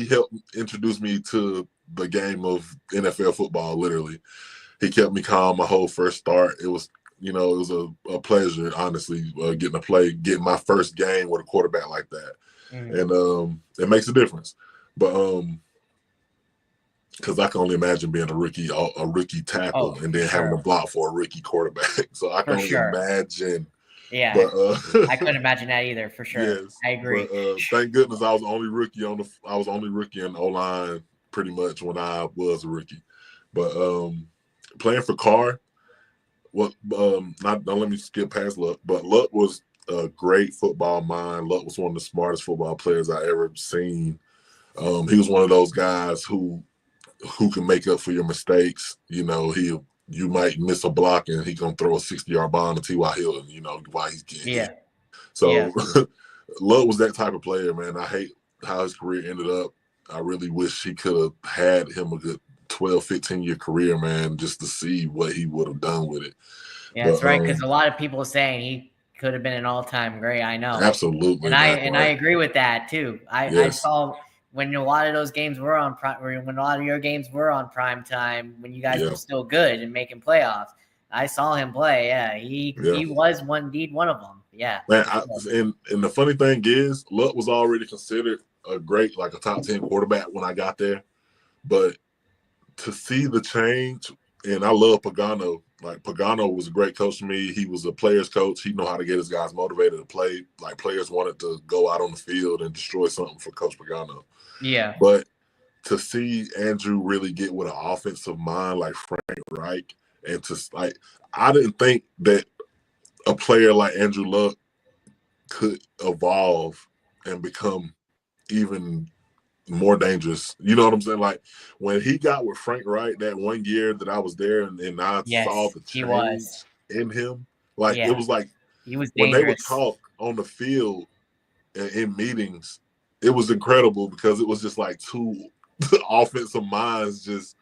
helped introduce me to the game of NFL football. Literally, he kept me calm my whole first start. It was a pleasure, honestly, getting my first game with a quarterback like that, and it makes a difference. But because I can only imagine being a rookie tackle and then having to block for a rookie quarterback. So I can only imagine. Yeah, but, I couldn't imagine that either, for sure. Yes, I agree. But, thank goodness I was the only rookie in O-line pretty much when I was a rookie. But playing for Carr, don't let me skip past Luck, but Luck was a great football mind. Luck was one of the smartest football players I ever seen. He was one of those guys who can make up for your mistakes. You know, you might miss a block and he's gonna throw a 60-yard bomb to T.Y. Hilton, while he's getting hit. So Luck was that type of player, man. I hate how his career ended up. I really wish he could have had him a good 12, 15-year career, man, just to see what he would have done with it. Yeah, that's right, because a lot of people are saying he could have been an all-time great. I know. Absolutely. And I agree with that too. I saw when a lot of those games were on when a lot of your games were on prime time, when you guys were still good and making playoffs, I saw him play. Yeah, he was indeed one of them. Yeah, man. And the funny thing is, Luck was already considered a top 10 quarterback when I got there, but to see the change, and I love Pagano. Like, Pagano was a great coach to me. He was a player's coach. He knew how to get his guys motivated to play. Like, players wanted to go out on the field and destroy something for Coach Pagano. Yeah. But to see Andrew really get with an offensive mind like Frank Reich, and I didn't think that a player like Andrew Luck could evolve and become even more dangerous. You know what I'm saying? Like, when he got with Frank Reich that one year that I was there, and I saw the change in him. Like, it was like he was when dangerous. they would talk on the field and in meetings, it was incredible because it was just like two offensive minds just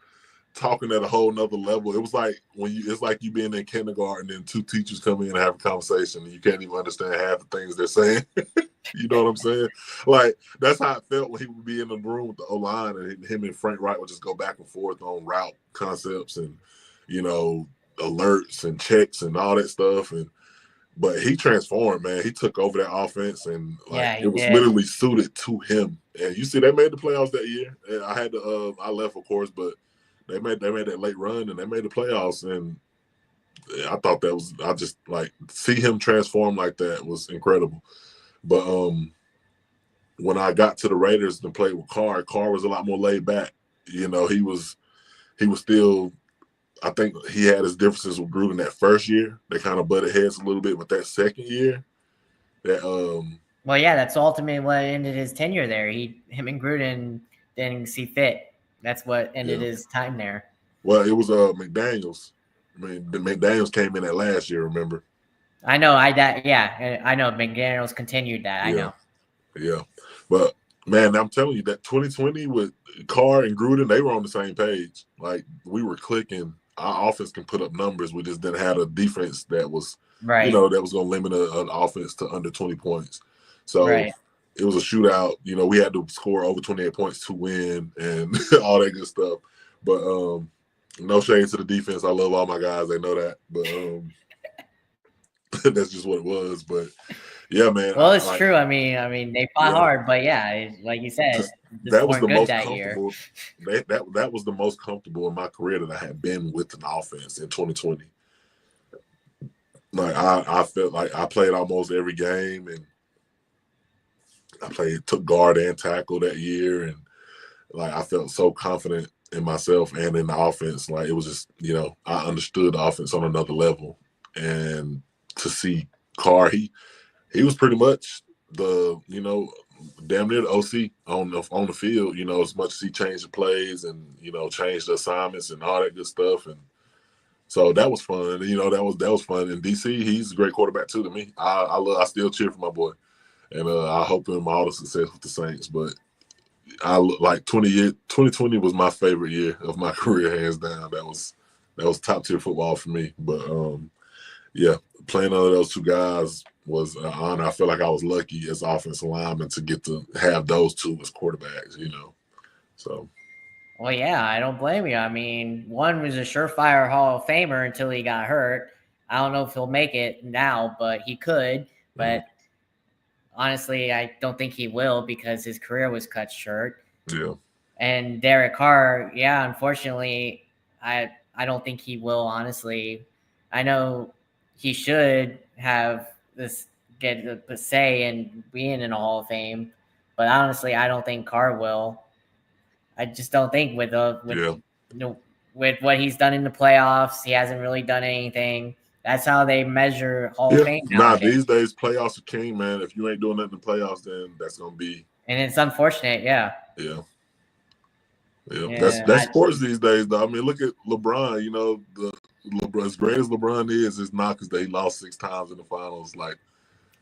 talking at a whole nother level. It was like it's like you being in kindergarten and two teachers come in and have a conversation and you can't even understand half the things they're saying. You know what I'm saying? Like, that's how it felt when he would be in the room with the O-line, and him and Frank Wright would just go back and forth on route concepts and, alerts and checks and all that stuff. But he transformed, man. He took over that offense, and it was literally suited to him. And you see, they made the playoffs that year. And I had to, I left, of course, but they made that late run and they made the playoffs. And I thought I just see him transform like that was incredible. But when I got to the Raiders and played with Carr was a lot more laid back. He was still. I think he had his differences with Gruden that first year. They kind of butted heads a little bit, but that second year, that's ultimately what ended his tenure there. Him and Gruden didn't see fit. That's what ended his time there. Well, it was McDaniels. I mean, the McDaniels came in that last year. Remember? I know. I know. McDaniels continued that. I know. Yeah, but man, I'm telling you that 2020 with Carr and Gruden, they were on the same page. Like, we were clicking. Our offense can put up numbers. We just didn't have a defense that was, that was going to limit an offense to under 20 points. So it was a shootout. We had to score over 28 points to win and all that good stuff. But no shade to the defense. I love all my guys. They know that. But that's just what it was. But yeah, man. Well, it's true. I mean, they fought hard, but like you said, that was the most comfortable. That was the most comfortable in my career that I had been with an offense in 2020. Like, I felt like I played almost every game, and I took guard and tackle that year, and I felt so confident in myself and in the offense. It was just I understood the offense on another level, and to see Carr, he was pretty much the damn near the OC on the field. As much as he changed the plays and changed the assignments and all that good stuff. And so that was fun. That was fun. And DC, he's a great quarterback too to me. I still cheer for my boy, and I hope him all the success with the Saints. But I like 2020 was my favorite year of my career, hands down. That was top tier football for me. But yeah, playing under those two guys was an honor. I feel like I was lucky as offensive lineman to get to have those two as quarterbacks. So. Well, yeah, I don't blame you. I mean, one was a surefire Hall of Famer until he got hurt. I don't know if he'll make it now, but he could. But honestly, I don't think he will because his career was cut short. Yeah. And Derek Carr, yeah, unfortunately, I don't think he will, honestly. I know he should have get a say in being in a Hall of Fame, but honestly, I don't think Carr will. I just don't think with what he's done in the playoffs, he hasn't really done anything. That's how they measure Hall of Fame nowadays. These days playoffs are king, man. If you ain't doing nothing in the playoffs, then that's gonna be. And it's unfortunate, yeah. Yeah. That's sports these days, though. I mean, look at LeBron. As great as LeBron is, it's not because they lost 6 times in the finals.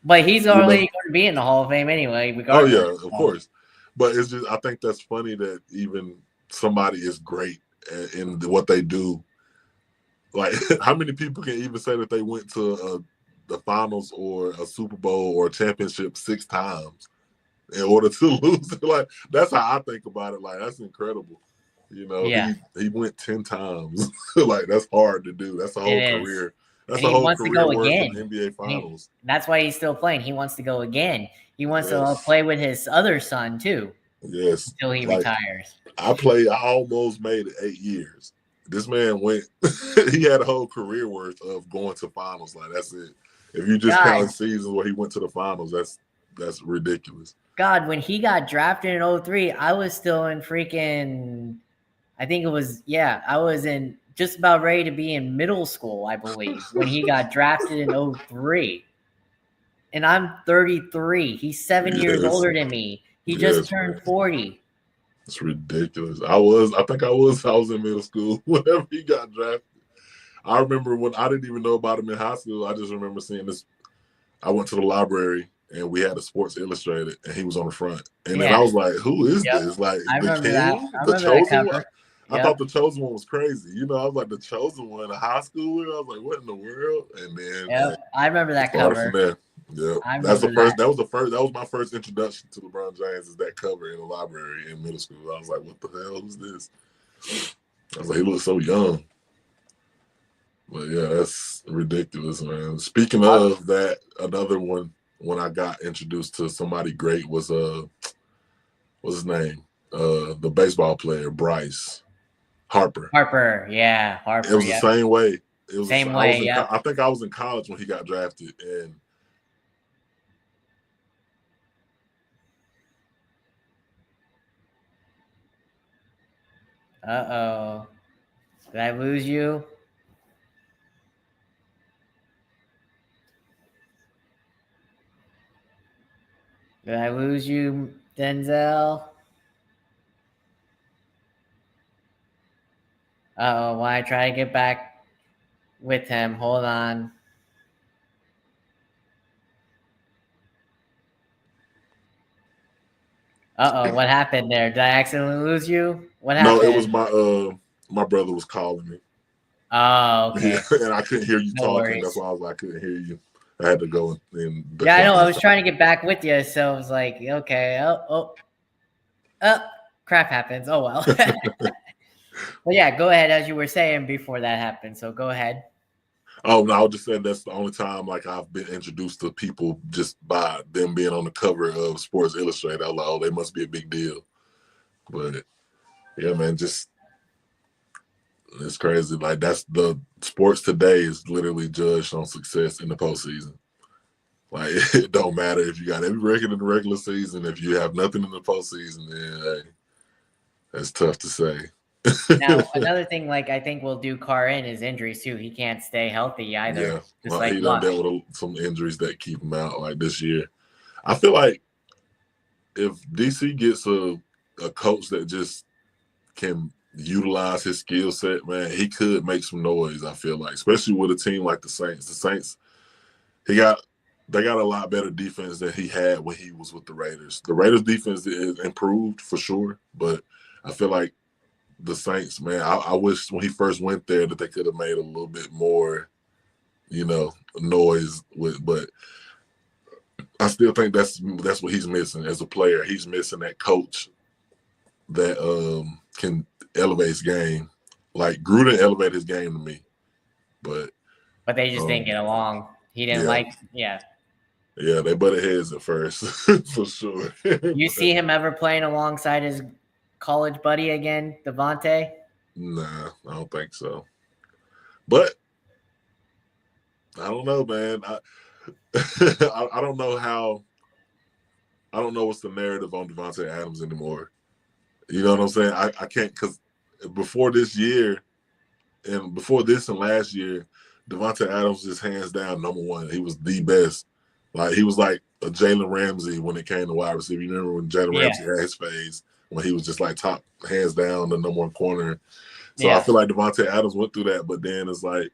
But he's already going to be in the Hall of Fame anyway. Regardless. Oh yeah, of course. But it's just, I think that's funny that even somebody is great in what they do. Like, how many people can even say that they went to the finals or a Super Bowl or a championship 6 times in order to lose? Like, that's how I think about it. Like, that's incredible. He went 10 times. Like, that's hard to do. That's a whole career. That's a whole career worth in the NBA Finals. That's why he's still playing. He wants to go again. He wants to play with his other son too. Yes. Until he retires. I almost made it 8 years. This man went. He had a whole career worth of going to finals. Like, that's it. If you just count seasons where he went to the finals, that's ridiculous. God, when he got drafted in 2003, I was still in freaking. I think it was I was in just about ready to be in middle school, I believe, when he got drafted in 2003. And I'm 33. He's 7 years older than me. He just turned 40. It's ridiculous. I think I was in middle school whenever he got drafted. I remember when I didn't even know about him in high school. I just remember seeing this. I went to the library and we had a Sports Illustrated and he was on the front. And then I was like, who is this? Like, the king, the chosen one? I thought the chosen one was crazy. I was like, the chosen one, a high schooler. I was like, what in the world? And then I remember that cover. From there. Yeah, that was my first introduction to LeBron James. Is that cover in the library in middle school? I was like, what the hell is this? I was like, he looks so young. But yeah, that's ridiculous, man. Speaking of that, another one when I got introduced to somebody great was what's his name? The baseball player Bryce Harper. Harper. It was the same way. It was same way. I think I was in college when he got drafted, and uh-oh. Did I lose you? Did I lose you, Denzell? Uh-oh, when I try to get back with him, hold on. Uh-oh, what happened there? Did I accidentally lose you? What happened? No, it was my brother was calling me. Oh, okay. And I couldn't hear you talking. Worries. That's why I was like, I couldn't hear you. I had to go in. I know. I was trying to get back with you, so I was like, okay. Oh, crap happens. Oh, well. Well, yeah, go ahead as you were saying before that happened. So go ahead. Oh, no, I was just saying that's the only time I've been introduced to people just by them being on the cover of Sports Illustrated. I was like, oh, they must be a big deal. But yeah, man, just it's crazy. Like, that's the sports today is literally judged on success in the postseason. Like, it don't matter if you got every record in the regular season. If you have nothing in the postseason, then hey, that's tough to say. Now, another thing, like I think will do Carr in is injuries too. He can't stay healthy either, Yeah, just he like done Luck. dealt with some injuries that keep him out like this year. I feel like if DC gets a coach that just can utilize his skill set, man, he could make some noise. I feel like, especially with a team like the Saints. The Saints, they got a lot better defense than he had when he was with the Raiders. The Raiders defense is improved for sure, but I feel like the Saints, man, I wish when he first went there that they could have made a little bit more, noise with. But I still think that's what he's missing as a player. He's missing that coach that can elevate his game. Like Gruden elevated his game to me, but they just didn't get along. He didn't yeah, yeah. they butted heads at first for sure. You see him ever playing alongside his college buddy again, Devontae? Nah, I don't think so. But I don't know, man. I don't know how. I don't know what's the narrative on Devontae Adams anymore. You know what I'm saying? I can't, because before this year and before this and last year, Devontae Adams is hands down number one. He was the best. Like he was like a Jalen Ramsey when it came to wide receiver. You remember when Jalen Ramsey had his phase when he was just like top hands down the number one corner. So I feel like Devontae Adams went through that, but then it's like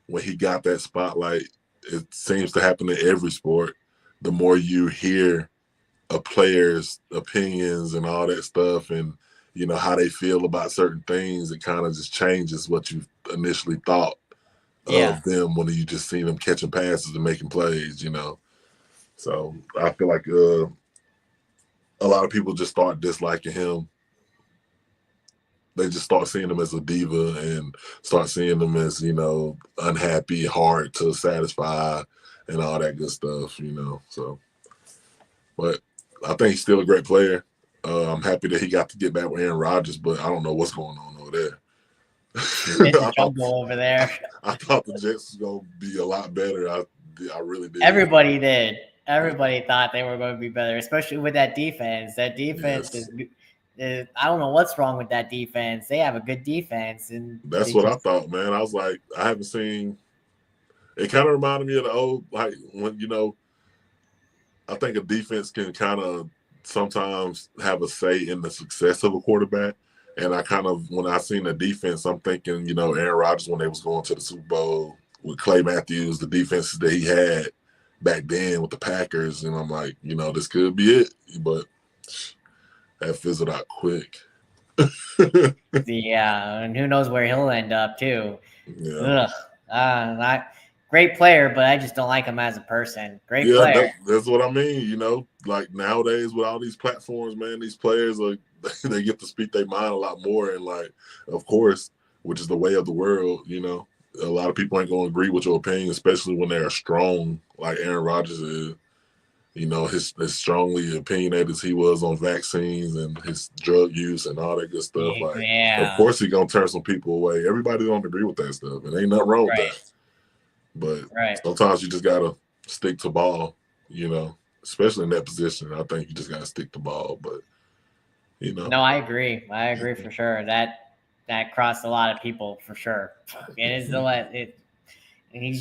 when he got that spotlight, it seems to happen in every sport. The more you hear a player's opinions and all that stuff and how they feel about certain things, it kind of just changes what you initially thought of them when you just see them catching passes and making plays, So I feel like a lot of people just start disliking him. They just start seeing him as a diva and start seeing him as, unhappy, hard to satisfy and all that good stuff, So, but I think he's still a great player. I'm happy that he got to get back with Aaron Rodgers, but I don't know what's going on over there. It's jungle over there. I thought the Jets was going to be a lot better. I really did. Everybody did. Everybody thought they were going to be better, especially with that defense. That defense is I don't know what's wrong with that defense. They have a good defense, and that's what I thought, man. I was like, I haven't seen. It kind of reminded me of the old, like when I think a defense can kind of sometimes have a say in the success of a quarterback. And I kind of, when I seen the defense, I'm thinking, Aaron Rodgers when they was going to the Super Bowl with Clay Matthews, the defenses that he had back then with the Packers, and I'm like, this could be it, but that fizzled out quick. Yeah, and who knows where he'll end up too. Yeah. Great player, but I just don't like him as a person. Great player. That's what I mean. Like nowadays with all these platforms, man, these players they get to speak their mind a lot more, and like, of course, which is the way of the world. A lot of people ain't gonna agree with your opinion, especially when they're strong, like Aaron Rodgers is. His strongly opinionated as he was on vaccines and his drug use and all that good stuff. Like, of course, he's gonna turn some people away. Everybody don't agree with that stuff, and ain't nothing wrong with that. But sometimes you just gotta stick to ball, especially in that position. I think you just gotta stick to ball. But no, I agree. I agree for sure. That crossed a lot of people for sure. He's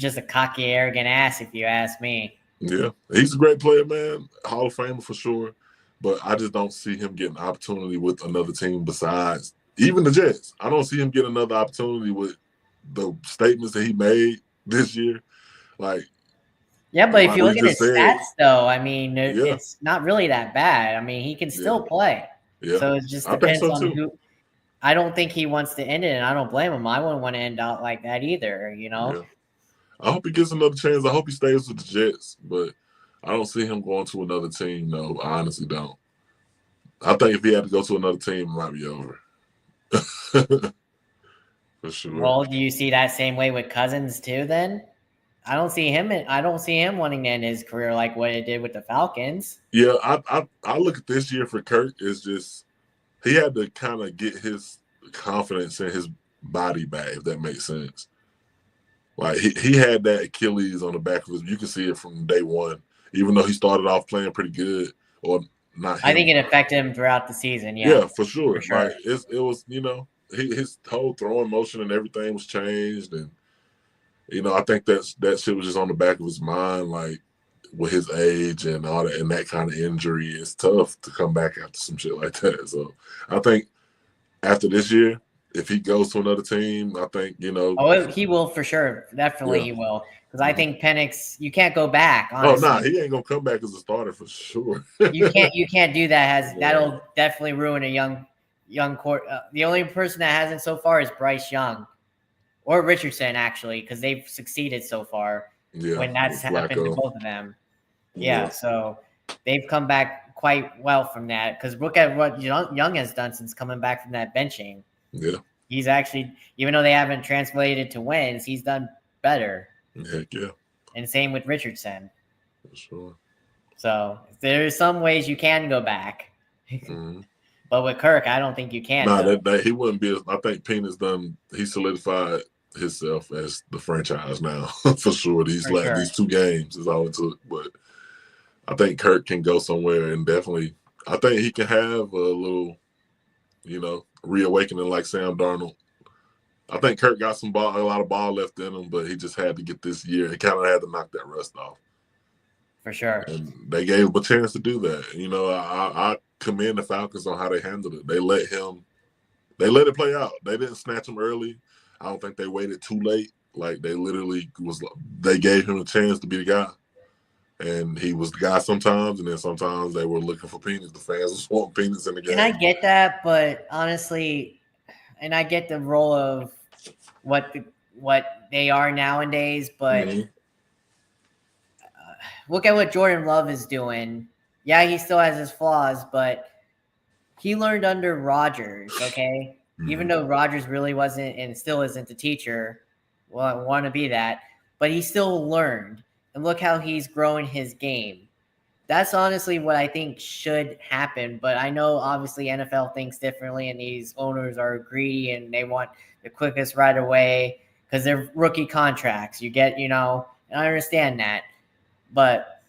just a cocky, arrogant ass, if you ask me. Yeah, he's a great player, man. Hall of Famer for sure. But I just don't see him getting an opportunity with another team besides even the Jets. I don't see him getting another opportunity with the statements that he made this year. Like, but if you look at his stats, though, I mean, it's not really that bad. I mean, he can still play. Yeah. So it just depends on who. I don't think he wants to end it, and I don't blame him. I wouldn't want to end out like that either, Yeah. I hope he gets another chance. I hope he stays with the Jets, but I don't see him going to another team. No, I honestly don't. I think if he had to go to another team, it might be over. For sure. Well, do you see that same way with Cousins too? Then I don't see him wanting to end his career like what it did with the Falcons. Yeah, I look at this year for Kirk is just he had to kind of get his confidence in his body back, if that makes sense. Like he had that Achilles on the back of his. You can see it from day one. Even though he started off playing pretty good, or not. I think it affected him throughout the season. Yeah, for sure. Like it was, his whole throwing motion and everything was changed, and I think that shit was just on the back of his mind, like with his age and all that, and that kind of injury. It's tough to come back after some shit like that. So I think after this year, if he goes to another team, I think Oh, he will for sure. Definitely, he will. Because I think Penix, you can't go back. Honestly. Oh, he ain't gonna come back as a starter for sure. You can't do that. That'll definitely ruin a young court. The only person that hasn't so far is Bryce Young or Richardson, actually, because they've succeeded so far. Yeah, when that's happened to both of them. Yeah, so they've come back quite well from that. Because look at what Young has done since coming back from that benching. Yeah. He's actually, even though they haven't translated to wins, he's done better. Heck yeah. And same with Richardson. For sure. So there's some ways you can go back. Mm-hmm. But with Kirk, I don't think you can. Nah, he wouldn't be. I think Pena's done. He solidified himself as the franchise now for sure. These 2 games is all it took. But I think Kirk can go somewhere, and definitely, I think he can have a little, reawakening like Sam Darnold. I think Kirk got a lot of ball left in him, but he just had to get this year. He kind of had to knock that rust off. For sure. And they gave him a chance to do that. I commend the Falcons on how they handled it. They let it play out. They didn't snatch him early. I don't think they waited too late. Like they gave him a chance to be the guy. And he was the guy sometimes, and then sometimes they were looking for peanuts. The fans just want peanuts in the game. And I get that, but honestly, and I get the role of what they are nowadays, but look at what Jordan Love is doing. Yeah, he still has his flaws, but he learned under Rodgers, okay? Even though Rodgers really wasn't and still isn't a teacher, well, I want to be that, but he still learned. And look how he's growing his game. That's honestly what I think should happen. But I know obviously NFL thinks differently, and these owners are greedy and they want the quickest right away because they're rookie contracts. You get, and I understand that. But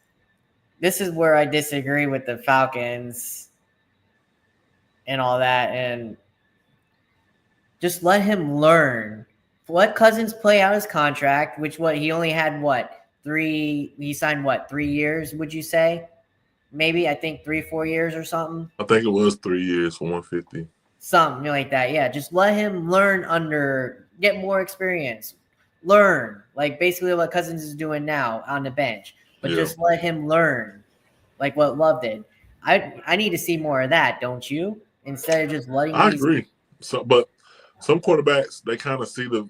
this is where I disagree with the Falcons and all that. And just let him learn. Let Cousins play out his contract, he only had 3, he signed 3 years, would you say? Maybe, I think 3-4 years or something. I think it was 3 years for 150. Something like that, yeah. Just let him learn get more experience. Learn, like basically what Cousins is doing now on the bench. But just let him learn, like what Love did. I need to see more of that, don't you? Instead of just letting I agree. So, but some quarterbacks, they kind of see the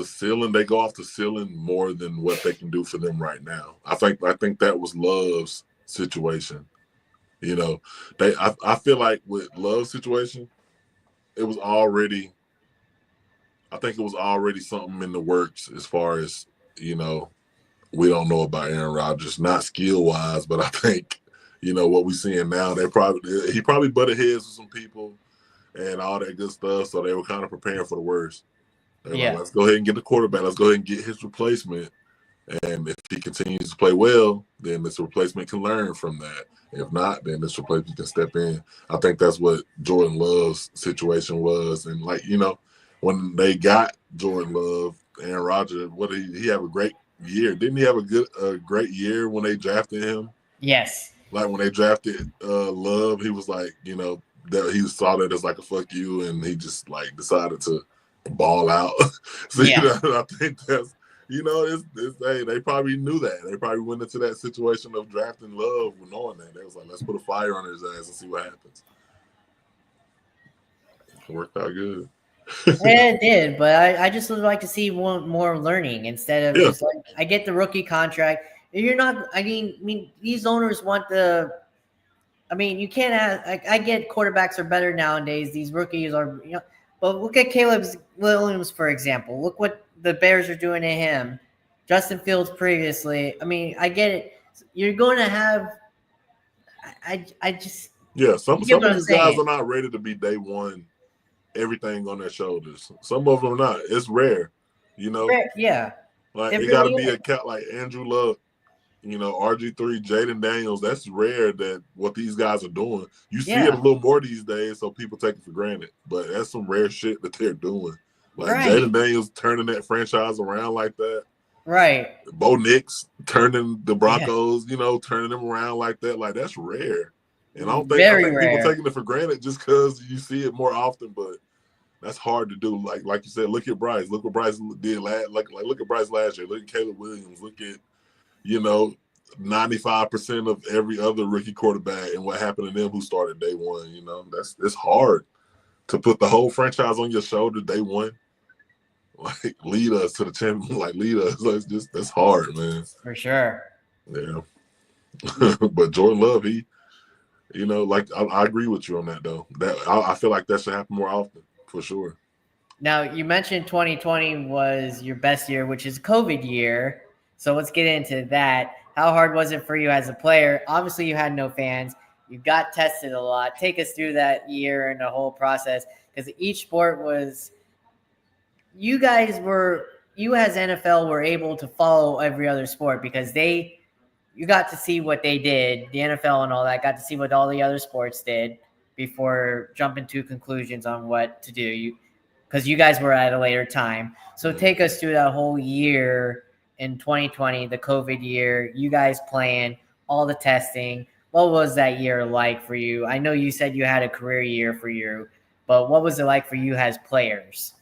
ceiling. They go off the ceiling more than what they can do for them right now. I think that was Love's situation. I feel like with Love's situation, it was already something in the works as far as, we don't know about Aaron Rodgers, not skill wise, but I think, what we're seeing now, he probably butted heads with some people and all that good stuff. So they were kind of preparing for the worst. Like, let's go ahead and get the quarterback. Let's go ahead and get his replacement. And if he continues to play well, then this replacement can learn from that. If not, then this replacement can step in. I think that's what Jordan Love's situation was. And when they got Jordan Love, Aaron Rodgers, he have a great year? Didn't he have a great year when they drafted him? Yes. Like when they drafted Love, he was like, that he saw that as like a fuck you, and he just like decided to ball out. So I think that's they probably knew that. They probably went into that situation of drafting Love knowing that. They was like, let's put a fire on his ass and see what happens. It worked out good. Yeah, it did, but I just would like to see more learning instead of just like, I get the rookie contract. You're not. I mean, these owners want you can't have. I get quarterbacks are better nowadays. These rookies are, but look at Caleb Williams, for example. Look what the Bears are doing to him. Justin Fields previously. I mean, I get it. You're going to have. I just. Yeah, some of these guys are not ready to be day one. Everything on their shoulders. Some of them are not. It's rare, Rare, yeah. Like it got to be a cat like Andrew Luck. RG3, Jaden Daniels, that's rare that what these guys are doing. You see it a Yeah. little more these days, so people take it for granted. But that's some rare shit that they're doing. Like Jaden Right. Daniels turning that franchise around like that. Right. Bo Nix turning the Yeah. Broncos, turning them around like that. Like that's rare. And I Very think people rare. taking it for granted just because you see it more often, but that's hard to do. Like you said, look at Bryce. Look what Bryce did last. Look at Bryce last year. Look at Caleb Williams. Look at 95% of every other rookie quarterback and what happened to them who started day one. It's hard to put the whole franchise on your shoulder day one. Like lead us to the champion. Like lead us. That's hard, man. For sure. Yeah. But Jordan Love, I agree with you on that though. That I feel like that should happen more often for sure. Now, you mentioned 2020 was your best year, which is COVID year. So let's get into that. How hard was it for you as a player? Obviously, you had no fans. You got tested a lot. Take us through that year and the whole process, because each sport was you as NFL were able to follow every other sport because you got to see what they did, the NFL and all that, got to see what all the other sports did before jumping to conclusions on what to do. Because you guys were at a later time. So take us through that whole year in 2020, the COVID year, you guys playing, all the testing. What was that year like for you? I know you said you had a career year for you, but what was it like for you as players?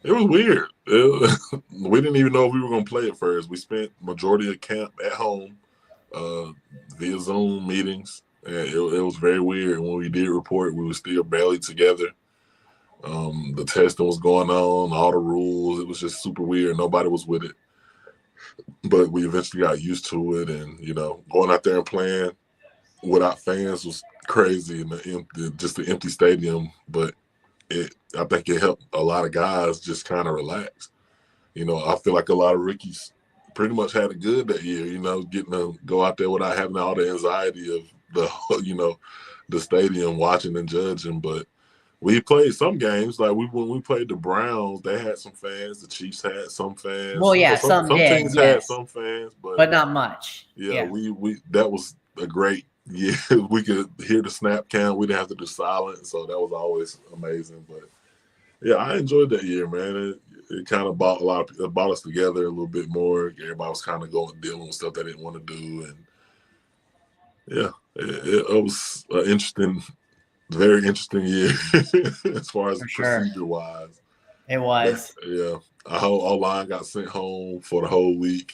It was weird. We didn't even know if we were going to play at first. We spent majority of camp at home via Zoom meetings. And it was very weird. When we did report, we were still barely together. The testing was going on, all the rules. It was just super weird. Nobody was with it. But we eventually got used to it. And, going out there and playing without fans was crazy. And just the empty stadium. But I think it helped a lot of guys just kind of relax. I feel like a lot of rookies pretty much had it good that year, getting to go out there without having all the anxiety of the stadium watching and judging. But we played some games. Like when we played the Browns, they had some fans. The Chiefs had some fans. Well, yeah, Some did, teams had yes, some fans, but not much. Yeah, we that was a great year. We could hear the snap count. We didn't have to do silent, so that was always amazing. But yeah, I enjoyed that year, man. It kind of brought us together a little bit more. Everybody was kind of dealing with stuff they didn't want to do, and yeah, it was an very interesting year as far as procedure wise. It was. Yeah, our whole line got sent home for the whole week.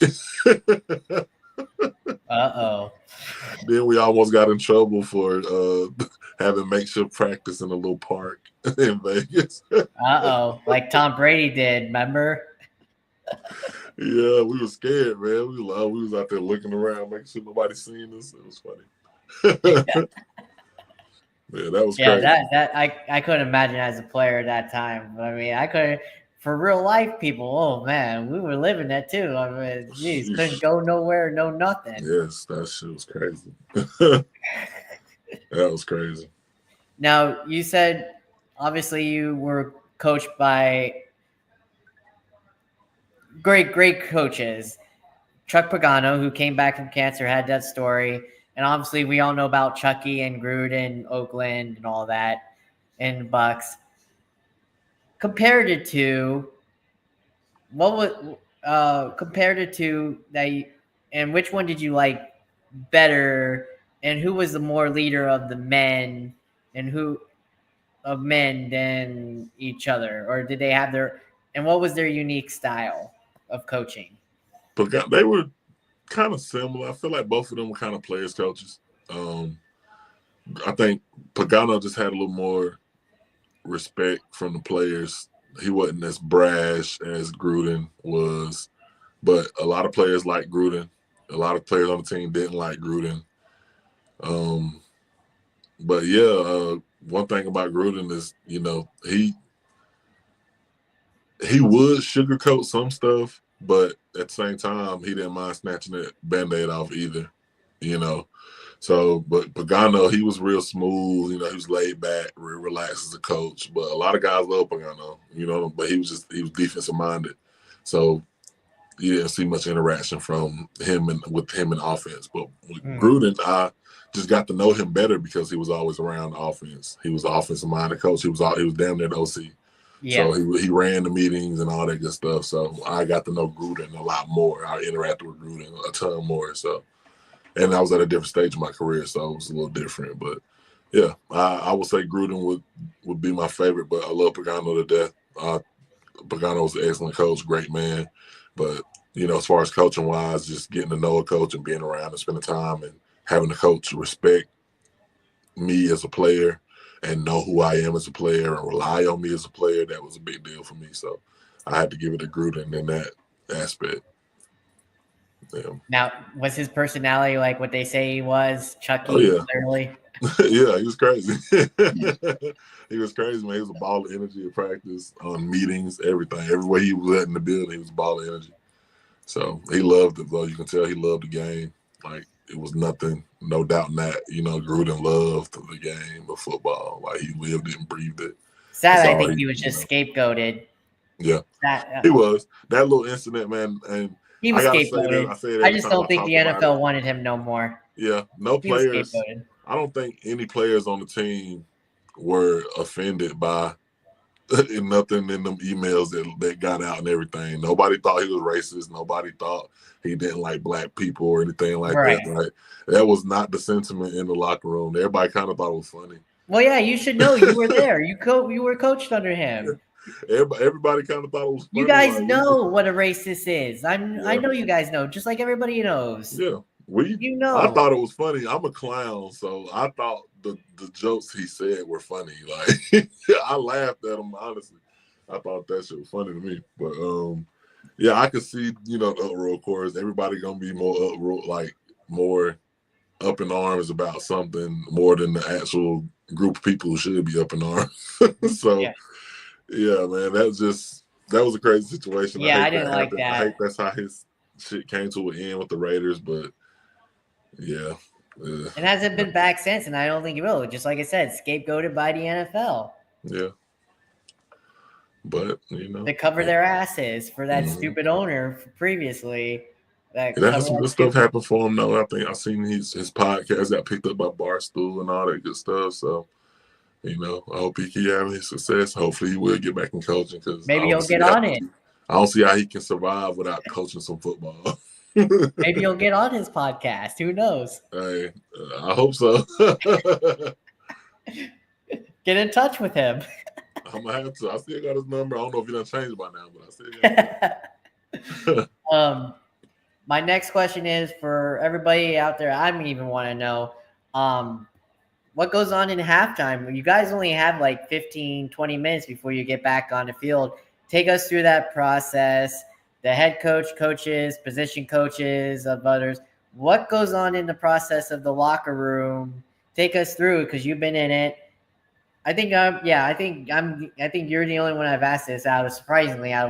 Then we almost got in trouble for having makeshift practice in a little park in Vegas. Like Tom Brady did, remember? Yeah, we were scared, man. We was out there looking around, making sure nobody seen us. It was funny. Yeah, that was crazy. That I couldn't imagine as a player at that time. I mean, I couldn't. For real life people, oh man, we were living that too. I mean, geez, couldn't go nowhere, no nothing. Yes, that shit was crazy. That was crazy. Now, you said obviously you were coached by great coaches. Chuck Pagano, who came back from cancer, had that story. And obviously we all know about Chucky and Gruden, Oakland, and all that, and Bucks. Compared it to that, and which one did you like better, and who was the more leader of the men, and who of men than each other, or did they have and what was their unique style of coaching? But they were kind of similar. I feel like both of them were kind of players coaches. I think Pagano just had a little more respect from the players. He wasn't as brash as Gruden was, but a lot of players liked Gruden. A lot of players on the team didn't like Gruden. But yeah, one thing about Gruden is, he would sugarcoat some stuff, but at the same time, he didn't mind snatching that Band-Aid off either, So, but Pagano, he was real smooth. He was laid back, real relaxed as a coach. But a lot of guys love Pagano, but he was defensive minded. So you didn't see much interaction from him and with him in offense. But with Mm. Gruden, I just got to know him better because he was always around the offense. He was the offensive minded coach. He was damn near the OC. Yeah. So he ran the meetings and all that good stuff. So I got to know Gruden a lot more. I interacted with Gruden a ton more. So, and I was at a different stage of my career, so it was a little different. But yeah, I would say Gruden would be my favorite. But I love Pagano to death. Pagano was an excellent coach, great man. But as far as coaching wise, just getting to know a coach and being around and spending time and having the coach respect me as a player and know who I am as a player and rely on me as a player, that was a big deal for me. So I had to give it to Gruden in that aspect. Yeah. Now, was his personality like what they say he was? Chucky, Oh, yeah. clearly? Yeah, he was crazy. He was crazy, man. He was a ball of energy at practice, on meetings, everything. Everywhere he was at in the building, he was a ball of energy. So he loved it, though. You can tell he loved the game. Like, it was nothing, no doubt in that. Gruden loved the game of football. Like, he lived it and breathed it. Sad, That's I all think he was just scapegoated. Yeah, That he was. That little incident, man, and he I was gotta say this. scapegoated. I say it I every just time I don't think talk the about it. NFL wanted him no more. Yeah, no He was players. scapegoated. I don't think any players on the team were offended by nothing in them emails that got out and everything. Nobody thought he was racist. Nobody thought he didn't like black people or anything like Right. that. Right? That was not the sentiment in the locker room. Everybody kind of thought it was funny. Well, yeah, you should know. You were there. You were coached under him. Everybody kind of thought it was funny. You guys know what a racist is. I know you guys know, just like everybody knows. Yeah. I thought it was funny. I'm a clown, so I thought the jokes he said were funny. Like, I laughed at him, honestly. I thought that shit was funny to me. But yeah, I could see, the uproar, of course. Everybody gonna be more uproar, like more up in arms about something more than the actual group of people who should be up in arms. So yeah, man, that was a crazy situation. Yeah, I hate didn't like that. I hate that's how his shit came to an end with the Raiders, but yeah. It hasn't been back since, and I don't think it will. Just like I said, scapegoated by the NFL. Yeah. But, they cover their asses for that stupid owner previously. That some good stuff happened for him, though. I think I've seen his podcast got picked up by Barstool and all that good stuff. So, I hope he keep having his success. Hopefully, he will get back in coaching because maybe he'll get on it. I don't see how he can survive without coaching some football. Maybe he'll get on his podcast. Who knows? Hey, I hope so. Get in touch with him. I'm gonna have to. I still got his number. I don't know if he done changed by now, but I still got it. My next question is for everybody out there. I don't even want to know what goes on in halftime. You guys only have like 15, 20 minutes before you get back on the field. Take us through that process. The head coach, coaches, position coaches of others. What goes on in the process of the locker room? Take us through because you've been in it. I think you're the only one I've asked this out of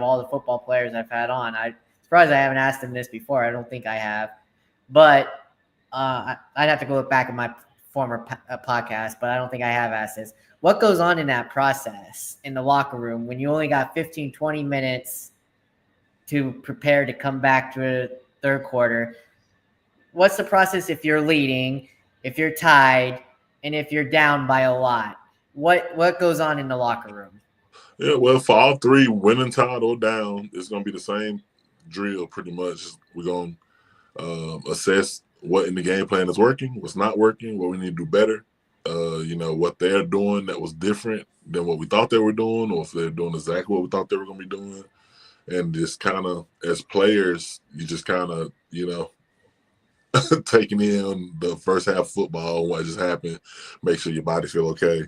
all the football players I've had on. I'm surprised I haven't asked him this before. I don't think I have, but I'd have to go look back at my former podcast, but I don't think I have asked this. What goes on in that process in the locker room when you only got 15, 20 minutes to prepare to come back to a third quarter? What's the process if you're leading, if you're tied, and if you're down by a lot? What goes on in the locker room? Yeah, well, for all three, winning, tied, or down, it's going to be the same drill pretty much. We're going to assess what in the game plan is working, what's not working, what we need to do better, what they're doing that was different than what we thought they were doing, or if they're doing exactly what we thought they were going to be doing. And just kind of, as players, you just kind of, taking in the first half of football and what just happened, make sure your body feel okay.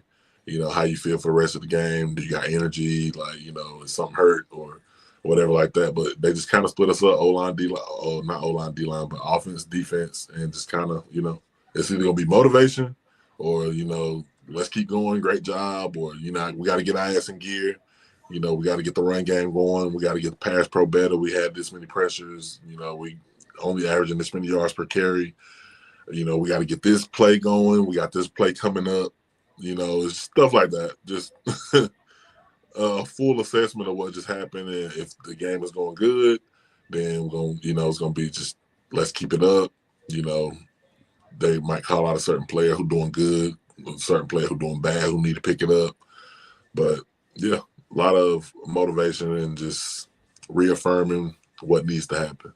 How you feel for the rest of the game. Do you got energy? Like, is something hurt or whatever like that. But they just kind of split us up, O-line, D-line, not O-line, D-line, but offense, defense, and just kind of, it's either going to be motivation or, let's keep going, great job, or, we got to get our ass in gear. We got to get the run game going. We got to get the pass pro better. We had this many pressures. We only averaging this many yards per carry. We got to get this play going. We got this play coming up. It's stuff like that. Just a full assessment of what just happened and if the game is going good, then we're gonna, it's gonna be just let's keep it up. They might call out a certain player who doing good, a certain player who doing bad, who need to pick it up. But yeah, a lot of motivation and just reaffirming what needs to happen.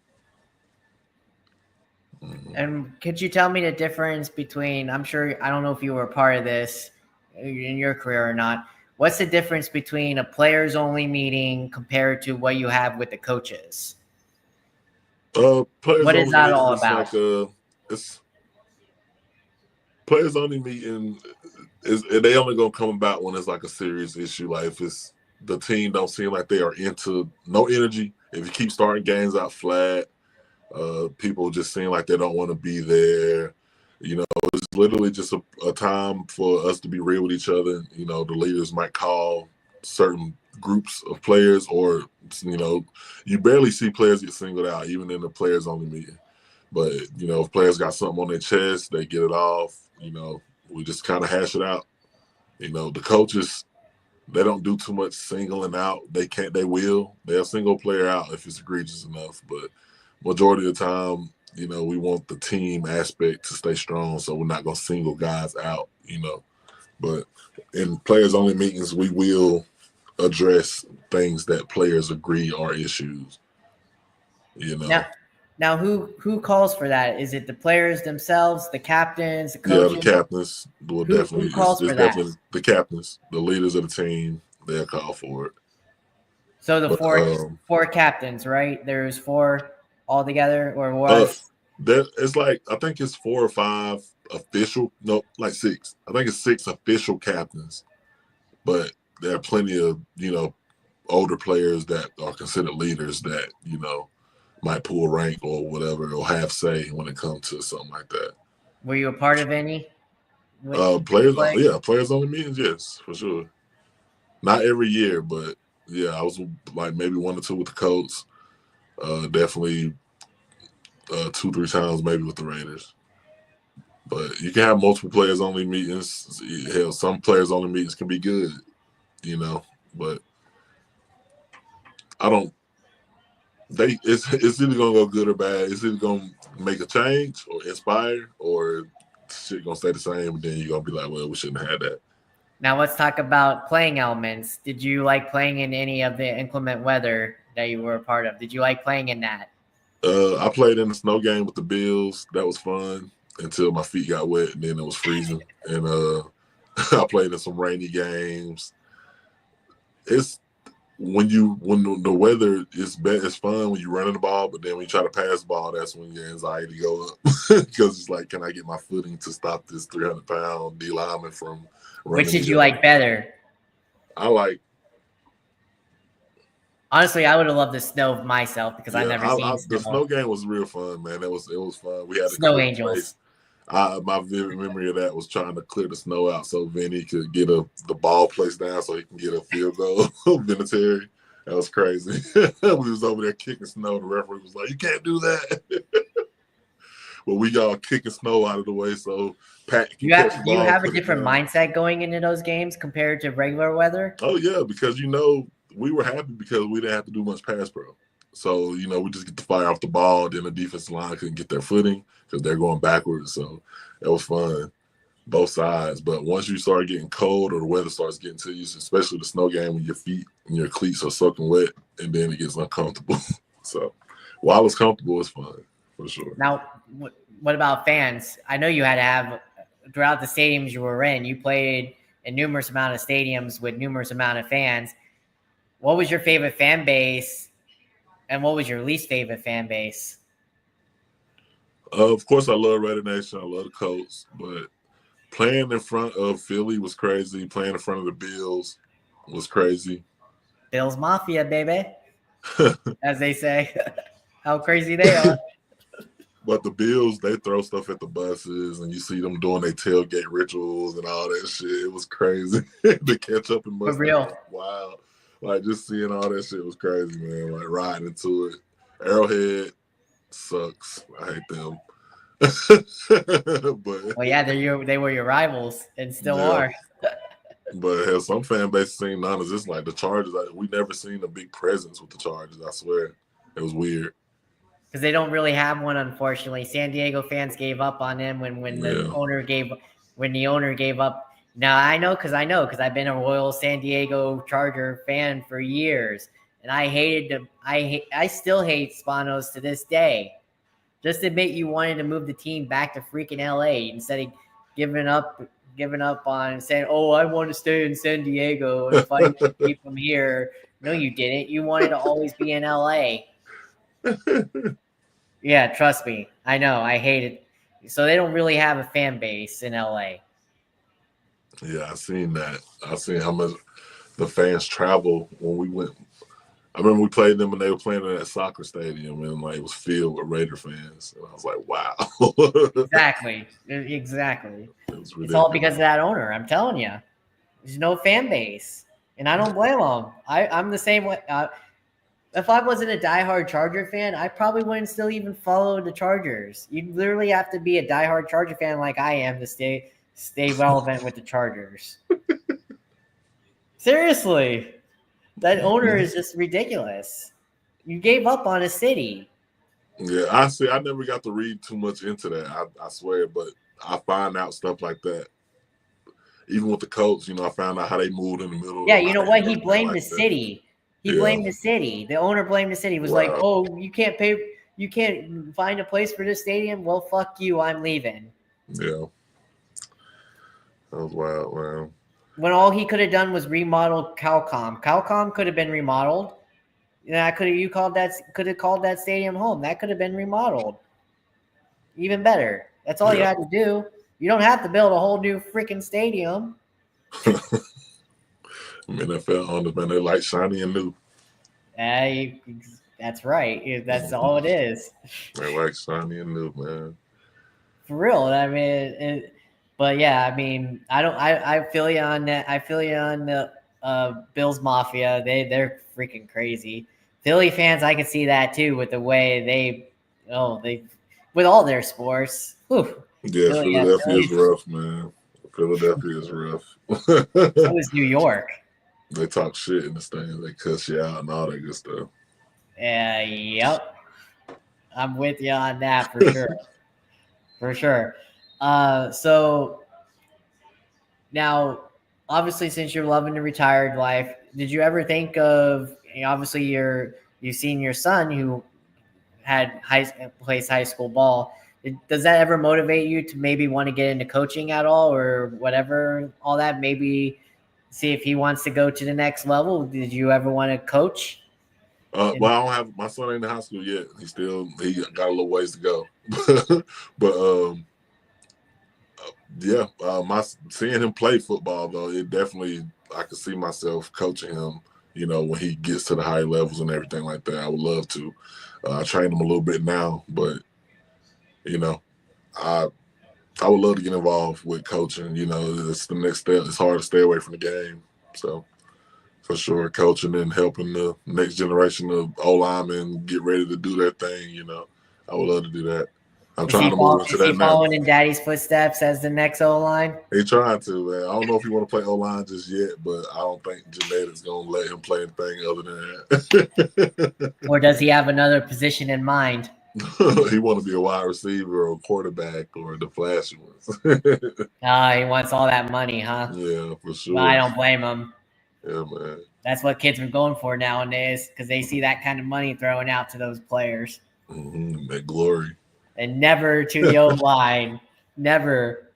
And could you tell me the difference between, I'm sure, I don't know if you were a part of this in your career or not. What's the difference between a players only meeting compared to what you have with the coaches? Players What is only that meeting all is about? it's players only meeting is they only gonna come about when it's like a serious issue. Like if it's the team don't seem like they are into no energy. If you keep starting games out flat, people just seem like they don't want to be there. It's literally just a time for us to be real with each other. The leaders might call certain groups of players, or you barely see players get singled out, even in the players only meeting. But if players got something on their chest, they get it off. We just kind of hash it out. The coaches, they don't do too much singling out. They can't. They will. They'll single player out if it's egregious enough. But majority of the time, we want the team aspect to stay strong, so we're not gonna single guys out. But in players only meetings, we will address things that players agree are issues. Now who calls for that? Is it the players themselves, the captains, the Yeah, the coaches? captains will Who definitely. calls It's for that? definitely the captains, the leaders of the team. They'll call for it. So the But four captains, right? There's four altogether, or uh, was? it's like I think it's 4 or 5 official. No, like 6. I think it's 6 official captains. But there are plenty of older players that are considered leaders that might pull rank or whatever or have say when it comes to something like that. Were you a part of any? Did you Players, play? yeah, players only meetings, yes, for sure. Not every year, but yeah, I was like maybe 1 or 2 with the Colts. Definitely 2-3 times maybe with the Raiders. But you can have multiple players only meetings. Hell, some players only meetings can be good, but I don't. It's either gonna go good or bad. It's either gonna make a change or inspire, or shit gonna stay the same. And then you're gonna be like, well, we shouldn't have had that. Now let's talk about playing elements. Did you like playing in any of the inclement weather that you were a part of? Did you like playing in that? I played in the snow game with the Bills. That was fun until my feet got wet, and then it was freezing. And I played in some rainy games. It's when the weather is bad, it's fun when you're running the ball, but then when you try to pass the ball, that's when your anxiety go up because it's like, can I get my footing to stop this 300-pound D lineman from running? Which did you like better? I like. Honestly, I would have loved the snow myself because I've never seen The snow. snow game was real fun, man. It was fun. We had to Snow clear the angels. space. My vivid memory of that was trying to clear the snow out so Vinny could get the ball placed down so he can get a field goal. Vinatieri. That was crazy. We was over there kicking snow. The referee was like, "You can't do that." Well, we got kicking snow out of the way so Pat can catch the ball. Do you have a different mindset going into those games compared to regular weather? Oh yeah, because we were happy because we didn't have to do much pass pro. So, we just get the fire off the ball. Then the defensive line couldn't get their footing because they're going backwards. So it was fun, both sides. But once you start getting cold or the weather starts getting to you, especially the snow game when your feet and your cleats are soaking wet, and then it gets uncomfortable. So while it's comfortable, it's fun for sure. Now, what about fans? I know you had to have, throughout the stadiums you were in, you played in numerous amount of stadiums with numerous amount of fans. What was your favorite fan base? And what was your least favorite fan base? Of course, I love Raider Nation. I love the Colts, but playing in front of Philly was crazy. Playing in front of the Bills was crazy. Bills Mafia, baby, as they say. How crazy they are. But the Bills, they throw stuff at the buses, and you see them doing their tailgate rituals and all that shit. It was crazy. The catch up in Mustang. For real. Wow. Like, just seeing all that shit was crazy, man. Like, riding into it. Arrowhead sucks. I hate them. But Well, yeah, they were your rivals and still are. But hell, some fan bases seem non-existent. Like the Chargers, we never seen a big presence with the Chargers. I swear, it was weird. because they don't really have one, unfortunately. San Diego fans gave up on him when the owner gave up. Now I know because I've been a loyal San Diego Charger fan for years, and I hated them. I still hate Spanos to this day. Just admit you wanted to move the team back to freaking LA instead of giving up on saying, "Oh, I want to stay in San Diego and fight to keep them here." No, you didn't. You wanted to always be in LA. Yeah, trust me. I know. I hate it. So they don't really have a fan base in LA. Yeah, I seen that. I seen how much the fans travel when we went. I remember we played them and they were playing in that soccer stadium and like it was filled with Raider fans. And I was like, wow. Exactly. It's all because of that owner. I'm telling you. There's no fan base. And I don't blame them. I'm the same way. If I wasn't a diehard Charger fan, I probably wouldn't still even follow the Chargers. You literally have to be a diehard Charger fan like I am to stay relevant with the Chargers. Seriously. That owner is just ridiculous. You gave up on a city. Yeah, I see. I never got to read too much into that. I swear, but I find out stuff like that. Even with the Colts, I found out how they moved in the middle. Yeah, you know what? He blamed the city. He blamed the city. The owner blamed the city. He was like, "Oh, you can't pay. You can't find a place for this stadium. Well, fuck you. I'm leaving." Yeah, that was wild, man. When all he could have done was remodel Calcom. Calcom could have been remodeled. Yeah, could have called that stadium home. That could have been remodeled. Even better. That's all you had to do. You don't have to build a whole new freaking stadium. NFL owners, man, they like shiny and new. That's right. That's all it is. They like shiny and new, man. For real. I mean, but yeah, I mean, I feel you on that. I feel you on the Bills Mafia. They're freaking crazy. Philly fans, I can see that too with the way they with all their sports. Whew. Yeah, Philadelphia is rough, man. Philadelphia is rough. So is New York. They talk shit in the stands. They cuss you out and all that good stuff. Yep. I'm with you on that for sure. For sure. So now, obviously, since you're loving the retired life, did you ever think of? Obviously, you've seen your son who plays high school ball. Does that ever motivate you to maybe want to get into coaching at all, or whatever? All that, maybe see if he wants to go to the next level. Did you ever want to coach? Well, I don't have my son ain't in high school yet. He got a little ways to go. But yeah, seeing him play football though, it definitely I could see myself coaching him. When he gets to the high levels and everything like that, I would love to. I train him a little bit now, but I would love to get involved with coaching. It's the next step. It's hard to stay away from the game, so. For sure, coaching and helping the next generation of O-linemen get ready to do their thing. I would love to do that. I'm trying to move into that now. Is he following in Daddy's footsteps as the next O-line? He's trying to, man. I don't know if he want to play O-line just yet, but I don't think genetics going to let him play anything other than that. Or does he have another position in mind? He want to be a wide receiver or a quarterback or the flashy ones. He wants all that money, huh? Yeah, for sure. Well, I don't blame him. Yeah, man. That's what kids are going for nowadays because they see that kind of money thrown out to those players. Mm-hmm. That glory. And never to the O-line. Never.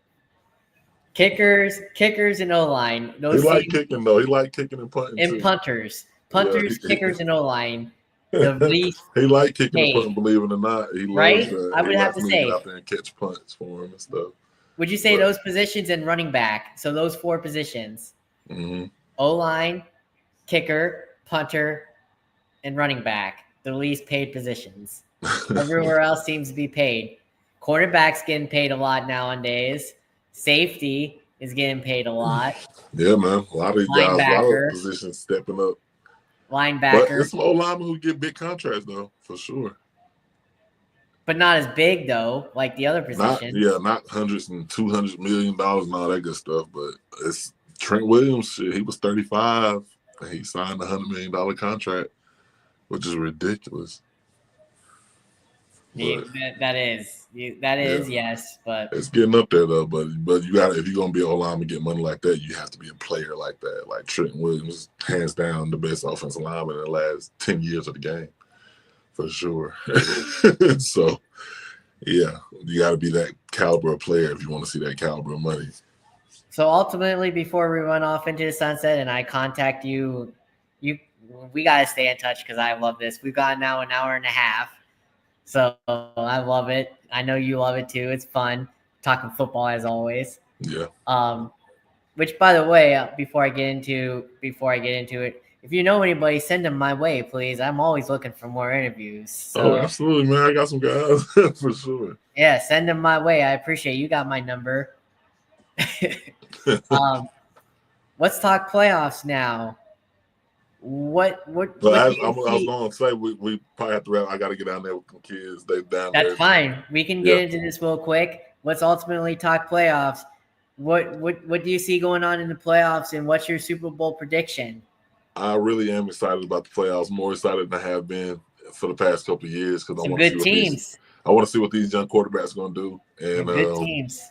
Kickers and O-line. He like kicking, though. He like kicking and punting, and too. Punters, kickers, and O-line. The least he like kicking and punting, believe it or not. He right? Loves that. I would have to say. Get out there and catch punts for him and stuff. Would you say those positions and running back? So those 4 positions. Mm-hmm. O-line, kicker, punter, and running back. The least paid positions. Everywhere else seems to be paid. Quarterback's getting paid a lot nowadays. Safety is getting paid a lot. Yeah, man. A lot of these guys, a lot of positions stepping up. Linebacker. But there's some O-linemen who get big contracts, though, for sure. But not as big, though, like the other positions. Not hundreds and $200 million and all that good stuff. But it's Trent Williams, shit, he was 35 and he signed a $100 million contract, which is ridiculous. But That is yes, but it's getting up there though. But you got if you're gonna be an O-lineman and get money like that, you have to be a player like that. Like Trenton Williams, hands down the best offensive lineman in the last 10 years of the game, for sure. So yeah, you got to be that caliber of player if you want to see that caliber of money. So ultimately, before we run off into the sunset and I contact you, we got to stay in touch because I love this. We've got now an hour and a half. So I love it. I know you love it too. It's fun talking football as always. Yeah. Which, by the way, before I get into it, if you know anybody, send them my way, please. I'm always looking for more interviews. So, absolutely, man. I got some guys for sure. Yeah, send them my way. I appreciate it. You got my number. Let's talk playoffs now. What I was going to say we probably have to wrap. I got to get down there with some kids. They down That's there. fine. We can get into this real quick. Let's ultimately talk playoffs. What do you see going on in the playoffs, and what's your Super Bowl prediction? I really am excited about the playoffs. More excited than I have been for the past couple of years because I want to see teams. I want to see what these young quarterbacks are going to do. And good teams.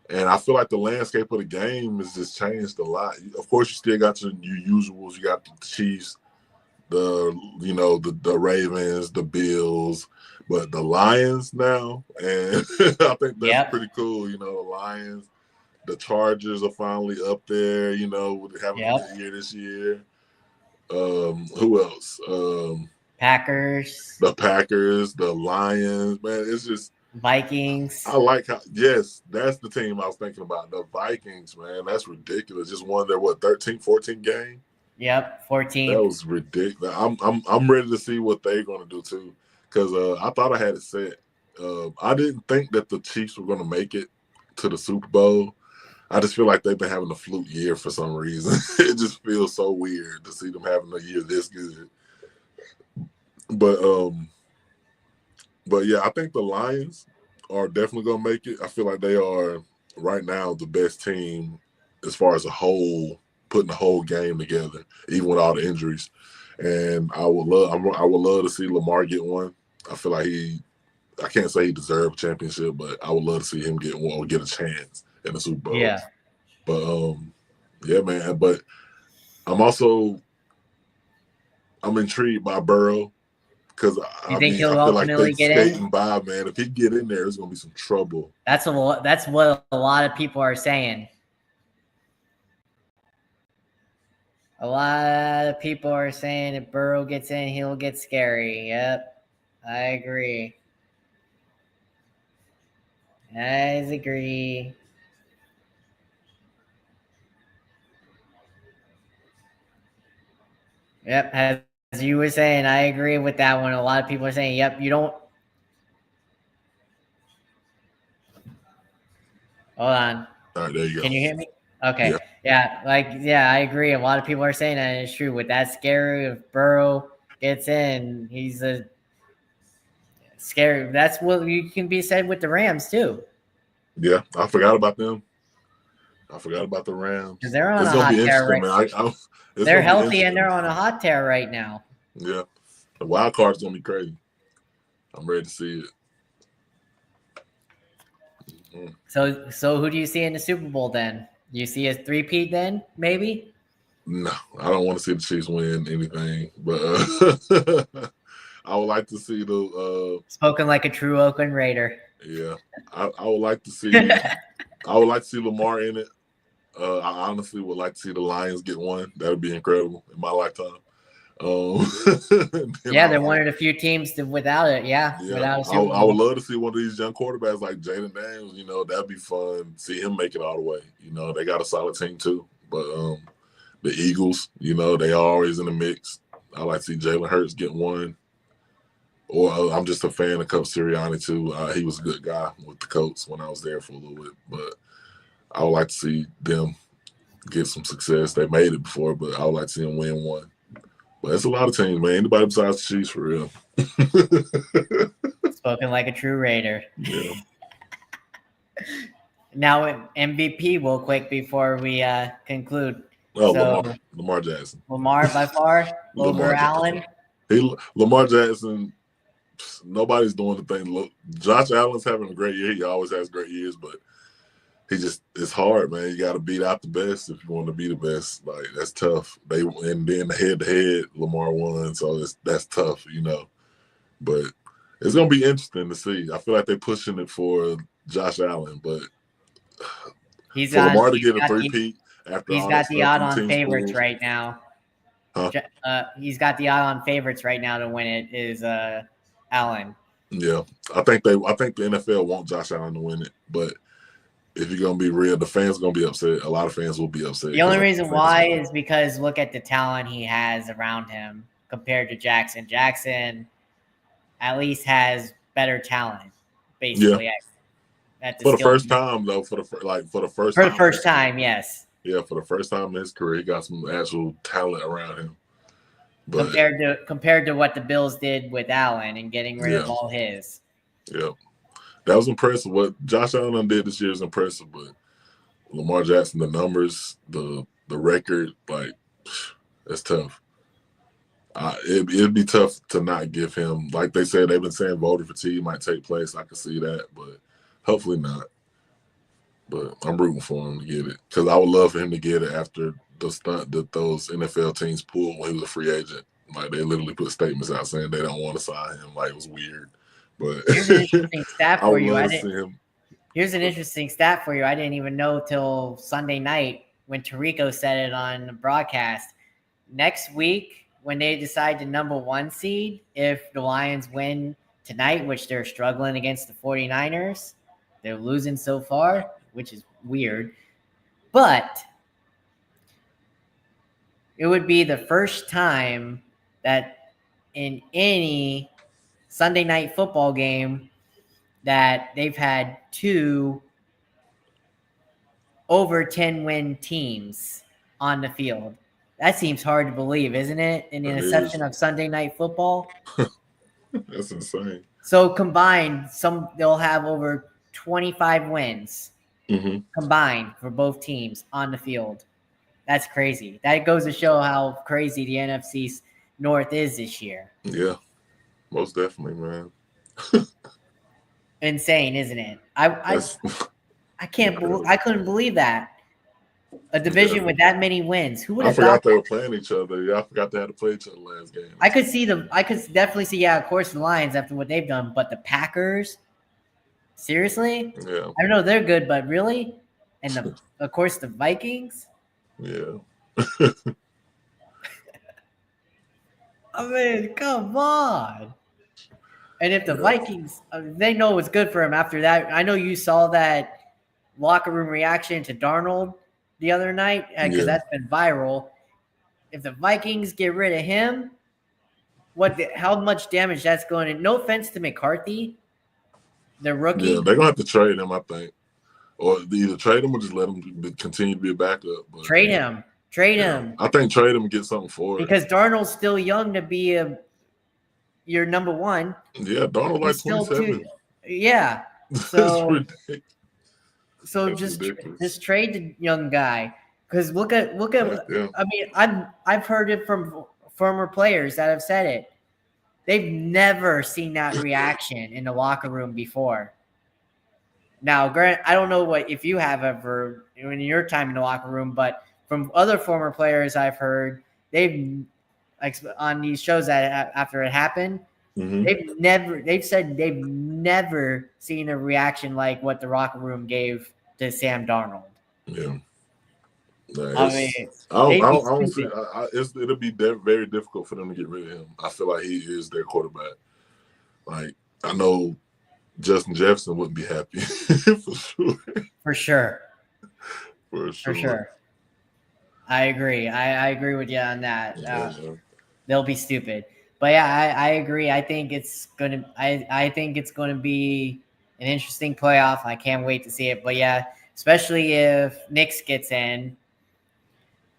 And I feel like the landscape of the game has just changed a lot. Of course, you still got your usuals. You got the Chiefs, the Ravens, the Bills, but the Lions now, and I think that's pretty cool. The Lions, the Chargers are finally up there. Having a good year this year. Who else? Packers. The Packers, the Lions. Man, it's just Vikings. I like how that's the team I was thinking about. The Vikings, man, that's ridiculous. Just won their 13, 14 game. Yep, 14. That was ridiculous. I'm ready to see what they're gonna do too. Because I thought I had it set. I didn't think that the Chiefs were gonna make it to the Super Bowl. I just feel like they've been having a fluke year for some reason. It just feels so weird to see them having a year this good. But yeah, I think the Lions are definitely gonna make it. I feel like they are right now the best team as far as a whole, putting the whole game together, even with all the injuries. And I would love to see Lamar get one. I feel like I can't say he deserved a championship, but I would love to see him get one or get a chance in the Super Bowl. Yeah. But yeah, man. But I'm intrigued by Burrow because I feel like they're skating by, man. If he get in there, it's gonna be some trouble. That's what a lot of people are saying. A lot of people are saying if Burrow gets in, he'll get scary. Yep, I agree. I agree. Yep, as you were saying, I agree with that one. A lot of people are saying, yep, you don't. Hold on. All right, there you go. Can you hear me? Okay. Yeah, I agree. A lot of people are saying that, and it's true. With that scary, if Burrow gets in, he's a scary. That's what you can be said with the Rams too. Yeah, I forgot about them. I forgot about the Rams. Because they're on a hot tear right now. They're healthy and they're on a hot tear right now. Yeah, the wild card's gonna be crazy. I'm ready to see it. Mm-hmm. So who do you see in the Super Bowl then? Do you see a three-peat then, maybe? No, I don't want to see the Chiefs win anything, but I would like to see the spoken like a true Oakland Raider. Yeah, I would like to see. I would like to see Lamar in it. I honestly would like to see the Lions get one. That would be incredible in my lifetime. Yeah, they're one of the few teams without it. Yeah, without a Super Bowl. I would love to see one of these young quarterbacks like Jaden Daniels. That'd be fun. See him make it all the way. They got a solid team too. But the Eagles, they are always in the mix. I like to see Jalen Hurts get one. Or I'm just a fan of Coach Sirianni too. He was a good guy with the Colts when I was there for a little bit. But I would like to see them get some success. They made it before, but I would like to see them win one. But it's a lot of teams, man. Anybody besides the Chiefs, for real. Spoken like a true Raider. Yeah. Now, MVP real quick before we conclude. Oh, Lamar Jackson. Lamar by far over Allen. Lamar Jackson nobody's doing the thing. Look, Josh Allen's having a great year. He always has great years, but it's hard, man. You got to beat out the best if you want to be the best. Like, that's tough. And then the head-to-head, Lamar won, so that's tough, But it's gonna be interesting to see. I feel like they're pushing it for Josh Allen, but Lamar to get a three-peat after he's all got that the stuff odd-on favorites right now. Huh? He's got the odd-on favorites right now to win it. Is Allen? Yeah, I think the NFL want Josh Allen to win it, but if you're gonna be real, the fans are gonna be upset. A lot of fans will be upset. The only reason why is because look at the talent he has around him compared to Jackson. Jackson at least has better talent, basically. Yeah. For the first time, though, for the first time, yes. Yeah, for the first time in his career, he got some actual talent around him. But compared to what the Bills did with Allen and getting rid of all his. Yeah. That was impressive. What Josh Allen did this year is impressive, but Lamar Jackson, the numbers, the record, like, it's tough. It'd be tough to not give him, like they said, they've been saying voter fatigue might take place. I can see that, but hopefully not. But I'm rooting for him to get it because I would love for him to get it after the stunt that those NFL teams pulled when he was a free agent. Like, they literally put statements out saying they don't want to sign him. Like, it was weird. But here's an interesting stat for you. Here's an interesting stat for you. I didn't even know till Sunday night when Tirico said it on the broadcast. Next week, when they decide the number 1 seed, if the Lions win tonight, which they're struggling against the 49ers, they're losing so far, which is weird. But it would be the first time that in any Sunday night football game that they've had 2 over 10-win teams on the field. That seems hard to believe, isn't it? In the inception of Sunday night football. That's insane. So combined, they'll have over 25 wins combined for both teams on the field. That's crazy. That goes to show how crazy the NFC North is this year. Yeah, most definitely, man. Insane, isn't it? I couldn't believe that. A division with that many wins. Who would have thought they were playing each other? Yeah, I forgot they had to play each other last game. I could definitely see, of course, the Lions after what they've done, but the Packers, seriously? Yeah. I know they're good, but really? And of course the Vikings? Yeah. I mean, come on. And if the Vikings, they know what's good for him after that. I know you saw that locker room reaction to Darnold the other night because that's been viral. If the Vikings get rid of him, how much damage that's going to – no offense to McCarthy, the rookie. Yeah, they're going to have to trade him, I think. Or either trade him or just let him continue to be a backup. But, trade him. I think trade him and get something for it. Because Darnold's still young to be your number 1. Yeah, Darnold like 27. Yeah. So just trade the young guy because look at. Yeah. I mean, I've heard it from former players that have said it. They've never seen that reaction in the locker room before. Now, Grant, I don't know if you have ever in your time in the locker room, but from other former players I've heard, they've on these shows that after it happened. They've said they've never seen a reaction like what the locker room gave to Sam Darnold. Yeah. I don't see. It'll be very difficult for them to get rid of him. I feel like he is their quarterback. Like, I know Justin Jefferson wouldn't be happy For sure. I agree. I agree with you on that. They'll be stupid. But yeah, I agree. I think it's gonna be an interesting playoff. I can't wait to see it. But yeah, especially if Knicks gets in,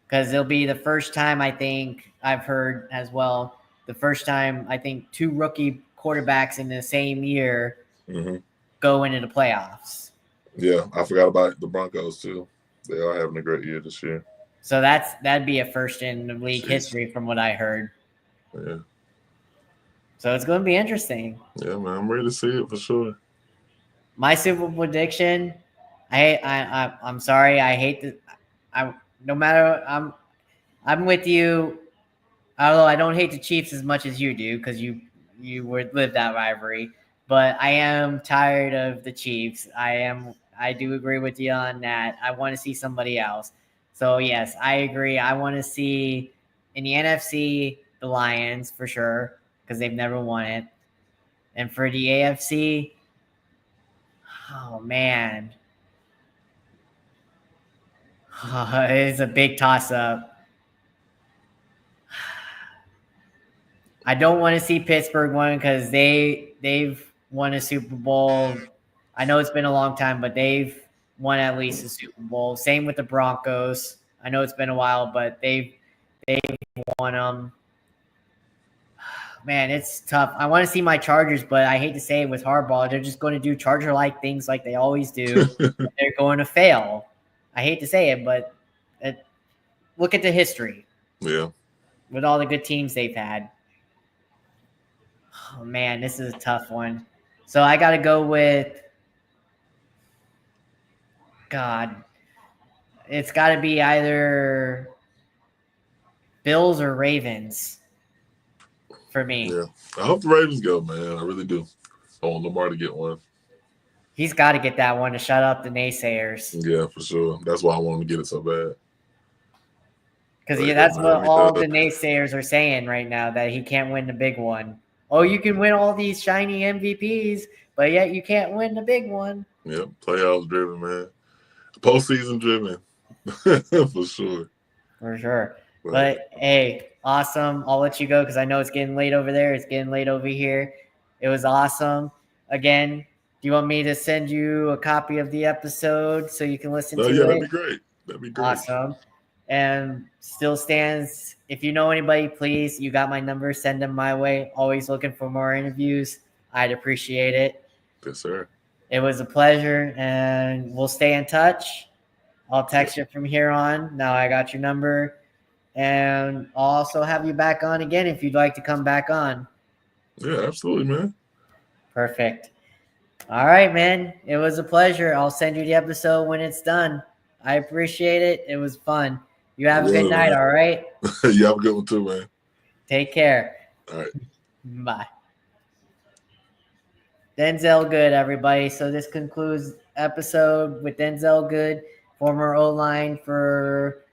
because it'll be the first time I think I've heard as well. The first time I think 2 rookie quarterbacks in the same year go into the playoffs. Yeah, I forgot about the Broncos too. They are having a great year this year. So that'd be a first in the league history from what I heard. Yeah. So it's going to be interesting. Yeah, man, I'm ready to see it for sure. My Super Bowl prediction, I'm sorry, I hate to, I no matter I'm with you. Although I don't hate the Chiefs as much as you do, because you would live that rivalry. But I am tired of the Chiefs. I do agree with you on that. I want to see somebody else. So yes, I agree. I want to see in the NFC the Lions for sure, because they've never won it. And for the AFC, oh man, it's a big toss up. I don't want to see Pittsburgh win because they've won a Super Bowl. I know it's been a long time, but they've won at least a Super Bowl. Same with the Broncos. I know it's been a while, but they've won them. Man, it's tough. I want to see my Chargers, but I hate to say it with Harbaugh, they're just going to do Charger-like things like they always do. They're going to fail. I hate to say it, but look at the history. Yeah. With all the good teams they've had. Oh, man, this is a tough one. So I got to go with God. It's got to be either Bills or Ravens for me. Yeah. I hope the Ravens go, man. I really do. I want Lamar to get one. He's got to get that one to shut up the naysayers. Yeah, for sure. That's why I want him to get it so bad. Because that's what all the naysayers are saying right now, that he can't win the big one. Oh, you can win all these shiny MVPs, but yet you can't win the big one. Yep, playoffs driven, man. Postseason driven, for sure. For sure. But hey, awesome. I'll let you go because I know it's getting late over there. It's getting late over here. It was awesome. Again, do you want me to send you a copy of the episode so you can listen to it? That'd be great. That'd be great. Awesome. And still stands. If you know anybody, please, you got my number. Send them my way. Always looking for more interviews. I'd appreciate it. Yes, sir. It was a pleasure, and we'll stay in touch. I'll text you from here on. Now I got your number. And I'll also have you back on again if you'd like to come back on. Yeah, absolutely, man. Perfect. All right, man. It was a pleasure. I'll send you the episode when it's done. I appreciate it. It was fun. You have a good night, man. All right? You have a good one too, man. Take care. All right. Bye. Denzell Good, everybody. So this concludes episode with Denzell Good, former O-line for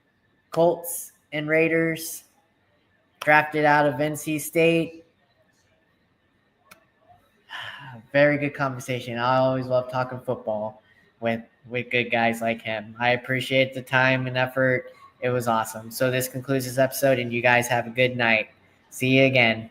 Colts and Raiders, drafted out of NC State. Very good conversation. I always love talking football with good guys like him. I appreciate the time and effort. It was awesome. So this concludes this episode, and you guys have a good night. See you again.